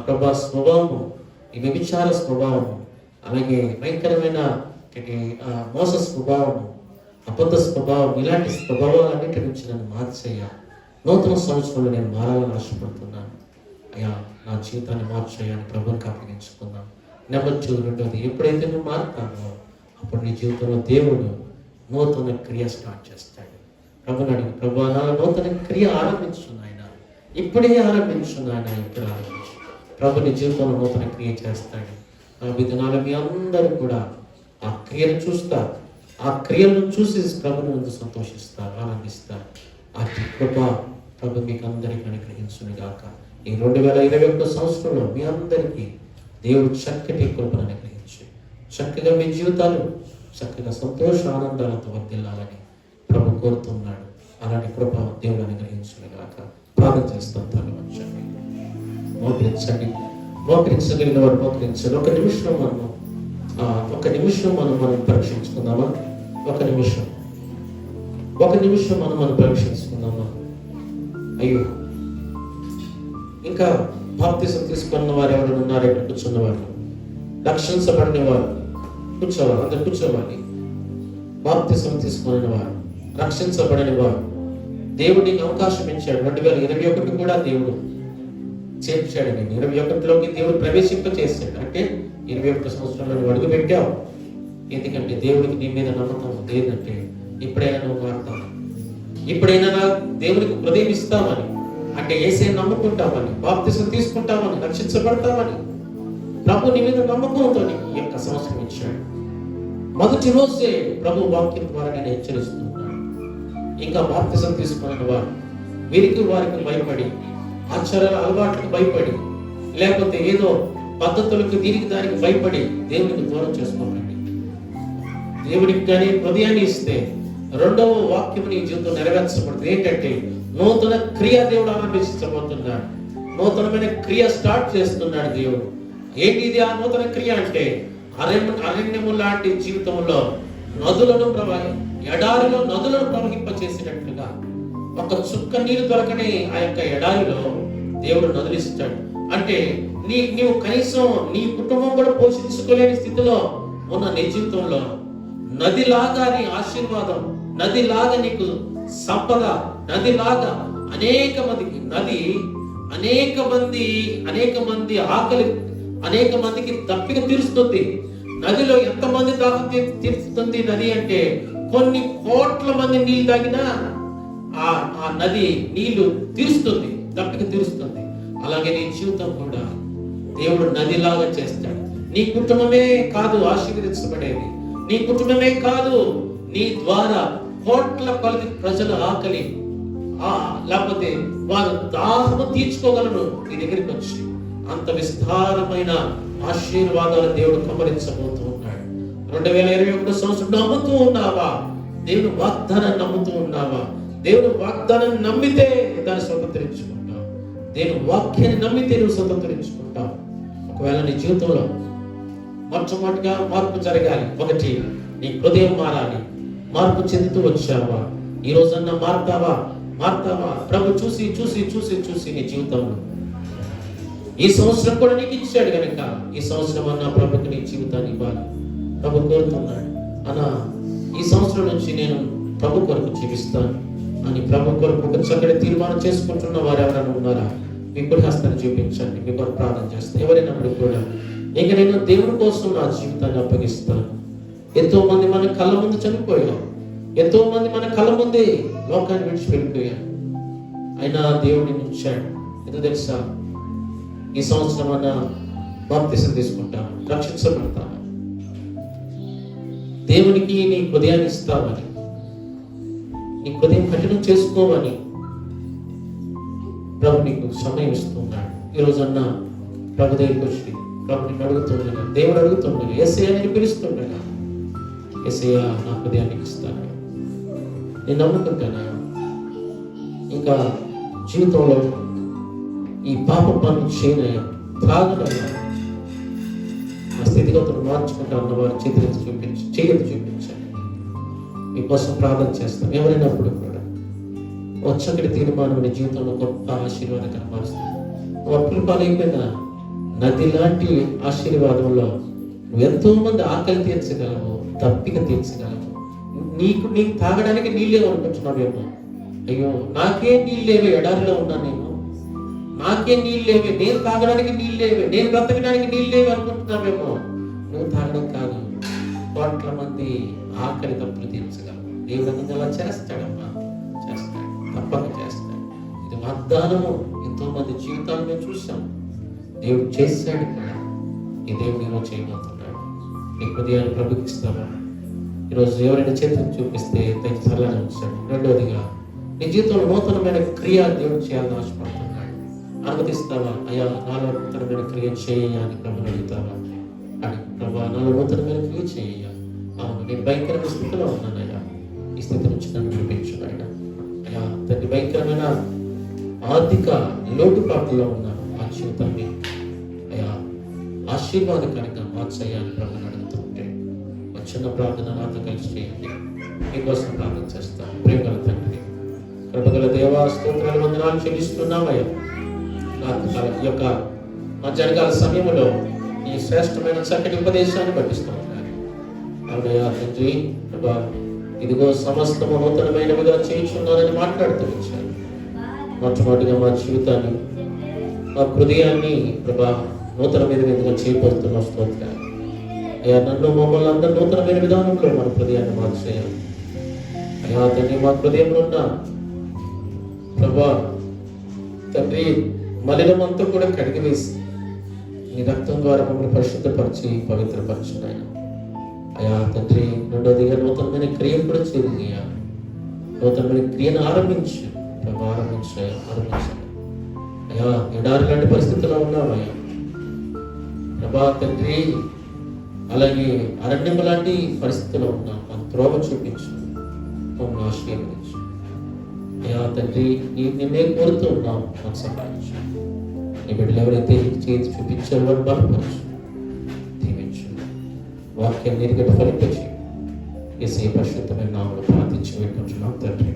ప్రభా స్వభావము, ఈ వ్యభిచార స్వభావము, అలాగే భయంకరమైన మోస స్వభావము, అబద్ధ స్వభావం, ఇలాంటి స్వభావాలన్నిటి నుంచి నన్ను మార్చయ్యా. నూతన సంవత్సరంలో నేను మారాలని ఆశపడుతున్నాను. అయ్యా నా జీవితాన్ని మార్చయ్యా అని ప్రభువునికి అప్పగించుకున్నాను. నెంబర్ 2 ఎప్పుడైతే నువ్వు మారుతావో అప్పుడు నీ జీవితంలో దేవుడు నూతన క్రియ స్టార్ట్ చేస్తాడు. ప్రభుని అడుగు, ప్రభు నా నూతన క్రియ ఆరంభించున్నాయన, ఇప్పుడే ఆరంభించున్నాయన, ఇప్పుడు ఆరంభించు. ప్రభు నీ జీవితంలో నూతన క్రియ చేస్తాడు. ఆ విధానాలు మీ అందరూ కూడా ఆ క్రియను చూస్తారు. ఆ క్రియలను చూసి ప్రభుని ముందు సంతోషిస్తారు, ఆనందిస్తారు. ఆ కృప ప్రభు మీకు అందరికీ అనుగ్రహించును గాక. ఈ 2021 సంవత్సరంలో మీ అందరికీ దేవుడు చక్కటి కృపను అనుగ్రహించి చక్కగా మీ జీవితాలు చక్కగా సంతోష ఆనందాలతో వర్ధిల్లాలని ప్రభు కోరుతున్నాడు. అలాంటి కృప దేవుడు అనుగ్రహించును గాక. ప్రార్థన చేస్తాం. తల వంచండి, మోకరించగలిగిన వారు మోకరించండి. ఒక నిమిషం మనం పరీక్షించుకుందామా? ఒక నిమిషం మనం పరీక్షించుకుందామా? అయ్యో ఇంకా బాప్తిసం తీసుకున్న వారు ఎవరైనా ఉన్నారు? ఇక్కడ కూర్చున్నవారు, రక్షించబడిన వారు కూర్చోవాలి. అందరు కూర్చోవాలి. బాప్తిసం తీసుకున్న వారు, రక్షించబడిన వారు, దేవుడు నీకు అవకాశం ఇచ్చాడు. 2021 కూడా దేవుడు చేర్చాడు. నేను 21లోకి దేవుడు ప్రవేశింపచేశాడు. అంటే 21 సంవత్సరంలో నువ్వు అడుగు పెట్టావు. ఎందుకంటే దేవుడికి నీ మీద నమ్మకం లేదంటే ఇప్పుడైనా నువ్వు మారుతావు, ఇప్పుడైనా దేవునికి హృదయం ఇస్తామని, అంటే యేసయ్యను నమ్ముకుంటామని, బాప్తిసం తీసుకుంటామని, రక్షించబడతామని ప్రభు నీ మీద నమ్మకంతో ఈ యొక్క సంవత్సరం ఇచ్చాడు. మొదటి రోజే ప్రభు వాక్యం ద్వారా నేను హెచ్చరిస్తున్నాను. ఇంకా బాప్తిసం తీసుకున్న వారు వీరికి వారికి భయపడి, ఆచారాల అలవాట్లకు భయపడి, లేకపోతే ఏదో పద్ధతులకు దీనికి దానికి భయపడి దేవునికి దూరం చేసుకోకండి. దేవునికి కానీ హృదయాన్ని ఇస్తే రెండవ వాక్యం నీ జీవితం నెరవేర్చబడుతుంది. ఏంటంటే నూతన క్రియ దేవుడు ఆరంభించబోతున్నాడు. నూతనమైన క్రియ స్టార్ట్ చేస్తున్నాడు దేవుడు. ఏంటి ఇది ఆ నూతన క్రియ అంటే అరణ్యము లాంటి జీవితంలో నదులను ఎడారిలో నదులను ప్రవహింపచేసినట్లుగా ఒక చుక్క నీరు దొరకని ఆ యొక్క ఎడారిలో దేవుడు నదులిస్తాడు. అంటే నీవు కనీసం నీ కుటుంబం కూడా పోషించుకోలేని స్థితిలో ఉన్న నీ జీవితంలో నదిలాగా నీ ఆశీర్వాదం, నదిలాగా నీకు సంపద, నదిలాగా అనేక మంది ఆకలి, అనేక మందికి దప్పిక తీరుస్తుంది. నదిలో ఎంతమంది దాహం తీరుస్తుంది నది అంటే కొన్ని కోట్ల మంది నీళ్ళు తాగినా ఆ నది నీళ్లు తీరుస్తుంది, దప్పిక తీరుస్తుంది. అలాగే నీ జీవితం కూడా దేవుడు నదిలాగా చేస్తాడు. నీ కుటుంబమే కాదు ఆశీర్వదించబడేది, నీ కుటుంబమే కాదు నీ ద్వారా కోట్ల కొలది ప్రజల ఆకలి లేకపోతే వారు దాహము తీర్చుకోగలరు నీ దగ్గరికి వచ్చి. అంత విస్తారమైన ఆశీర్వాదాలు దేవుడు కమరించబోతూ ఉన్నాడు. 2021 సంవత్సరం నమ్ముతూ ఉన్నావా? దేవుడు వాగ్దానాన్ని నమ్ముతూ ఉన్నావా? దేవుడు వాగ్దానాన్ని నమ్మితే దాన్ని స్వతంత్రించుకుంటావు. దేవుడు వాక్యాన్ని నమ్మితే నువ్వు స్వతంత్రించుకుంటావు. ఒకవేళ నీ జీవితంలో మొట్టమొదటిగా మార్పు జరగాలి. ఒకటి, నీ హృదయం మారాలి. మార్పు చెందుతూ వచ్చావా? ఈ రోజన్నా మారుతావా? ప్రభు చూసి చూసి చూసి చూసి నీ జీవితంలో ఈ సంవత్సరం కూడా నీకు ఇచ్చాడు కనుక ఈ సంవత్సరం అన్న ప్రభుకి నీ జీవితాన్ని ఇవ్వాలి. ప్రభు కోరుతున్నాడు, అన్నా ఈ సంవత్సరం నుంచి నేను ప్రభు కొరకు జీవిస్తాను అని ప్రభు కొరకు ఒక చక్కటి తీర్మానం చేసుకుంటున్న వారు ఎవరైనా ఉన్నారా? మీ కూడా హస్తాన్ని చూపించండి. మీ కొరకు ప్రార్థన చేస్తాను. ఎవరైనా కూడా ఇంక నేను దేవుడి కోసం నా జీవితాన్ని అప్పగిస్తాను. ఎంతో మంది మన కళ్ళ ముందు చనిపోయాం, ఎంతో మంది మన కళ్ళ ముందే లోకాన్ని విడిచి వెళ్ళిపోయారు. అయినా దేవుడిని ఉంచాడు. ఎందుకు తెలుసా? ఈ సంవత్సరం అన్న బాప్తిసం తీసుకుంటాను, రక్షించబడతాను, దేవునికి నీ హృదయాన్ని ఇస్తామని, నీ హృదయం కఠినం చేసుకోమని ప్రభు నీకు సమయం ఇస్తున్నాడు. ఈ రోజన్నా ప్రభు దగ్గరికి వచ్చి ప్రభుని అడుగుతుండగా, దేవుడు అడుగుతుండగా, యేసయ్య నేను పిలుస్తుండగా, యేసయ్య నా హృదయానికి ఇస్తాను, నేను నమ్ముకుంటానా? ఇంకా జీవితంలో ఈ పాప పనులు చేయనయ్యా, త్రాగనయ్యా, నా స్థితిగతులు మార్చుకుంటా అన్నవారు చేయెత్తి చూపించండి. మీకోసం ప్రార్థన చేస్తాం. ఎవరైనప్పుడు కూడా వచ్చక్కడి తీర్మానం నీ జీవితంలో గొప్ప ఆశీర్వాదకర మారుస్తుంది. నువ్వు అప్పులు పాలైపోయిన నది లాంటి ఆశీర్వాదంలో నువ్వు ఎంతో మంది ఆకలి తీర్చగలవు, తప్పిక తీర్చగలవు. నీకు తాగడానికి నీళ్ళే అనుకుంటున్నావేమో. అయ్యో నాకే నీళ్ళేవే, ఎడారిలో ఉన్నానేమో, నాకే నీళ్ళేవే, నేను తాగడానికి నీళ్ళేవే, నేను బ్రతకడానికి నీళ్ళేవే అనుకుంటున్నావేమో. నువ్వు తాగడం కాదు, కోట్ల మంది ఆకలి తప్పులు తీర్చగలవు. దేవుడు అనేది అలా చేస్తాడమ్మా, చేస్తాడు, తప్పక చేస్తాడు. ఇది వాగ్దానము. ఎంతో మంది జీవితాలు మేము చూసాం, దేవుడు చేశాడు కూడా. ఈ దేవుడు ఈరోజు చేయబోతున్నాడు. నీ హృదయాన్ని ప్రభుత్విస్తావా? ఈరోజు ఎవరైనా చేతులు చూపిస్తే దానికి సరళంగా ఉంచాడు. రెండవదిగా నీ జీవితంలో నూతనమైన క్రియ దేవుడు చేయాలని ఆశపడుతున్నాడు. అనుమతిస్తావా? అయ్యా నాలో నూతనమైన క్రియ చేయ అని ప్రభుని అడుగుతావా? అని ప్రభా నాలో నూతనమైన క్రియ చేయ. అవును, నేను భయంకరమైన స్థితిలో ఉన్నానయ్యా, ఈ స్థితి నుంచి నన్ను చూపించు ఆయన. అయ్యా దాన్ని భయంకరమైన ఆర్థిక లోటుపాట్లలో ఉన్నాను, ఆ జీవితాన్ని అయ్యా ఆశీర్వాదకరంగా మార్చయ్యాలని ప్రభుని అడుగుతుంటే ఒక చిన్న ప్రార్థన నాతో కలిసి చేయండి. మీకోసం ప్రార్థన చేస్తాను. ప్రేమగల తండ్రి, కృపగల దేవా, స్తోత్రాలు వందనాలు చెల్లిస్తున్నామయ్యా. ఈ యొక్క మధ్యాహ్నకాల సమయంలో ఈ శ్రేష్టమైన చక్కటి ఉపదేశాన్ని పట్టిస్తున్నాను. అవునయ్యా తండ్రి, ప్రభా ఇదిగో సమస్తము నూతనమైన విధంగా చేయించున్నానని మాట్లాడుతూ వచ్చాను. మొట్టమొదటిగా మా జీవితాన్ని, మా హృదయాన్ని ప్రభా నూతనమైన విధంగా చేయబోతున్న స్తోత్రాలు అయ్యా. నన్ను మమ్మల్ని అందరూ నూతనమైన విధానంలో మన హృదయాన్ని మార్చేయాలి అయ్యా తండ్రి. మా హృదయంలో ఉన్న ప్రభా తండ్రి మలినమంతా కూడా కడిగివేసి నీ రక్తం ద్వారా మమ్మల్ని పరిశుద్ధపరిచి పవిత్రపరచున్నాయన. అయా తండ్రి, రెండోదిగా నూతనమైన క్రియను కూడా చేయాలి. నూతనమైన క్రియను ఆరంభించు, ఆరంభించాలి. అయ్యా, ఎడారి లాంటి పరిస్థితుల్లో ఉన్నామయ్యా ప్రభా తండ్రి, అలాగే అరణ్యం లాంటి పరిస్థితుల్లో ఉన్నాం. మాకు త్రోవ చూపించు, మమ్మల్ని ఆశీర్వదించు. అయ్యా తండ్రి, నిన్నే కోరుతూ ఉన్నాం, మాకు సహాయించు. నీ బిడ్డలు ఎవరైతే చేతి చూపించారో వారు బలపరచు, దీవించు. వాక్యం నీరుగట్టు ఫలింపచేయి. యేసయ్య పరిశుద్ధమైన నామములో ప్రార్థించి వేడుకుంటున్నాం తండ్రి.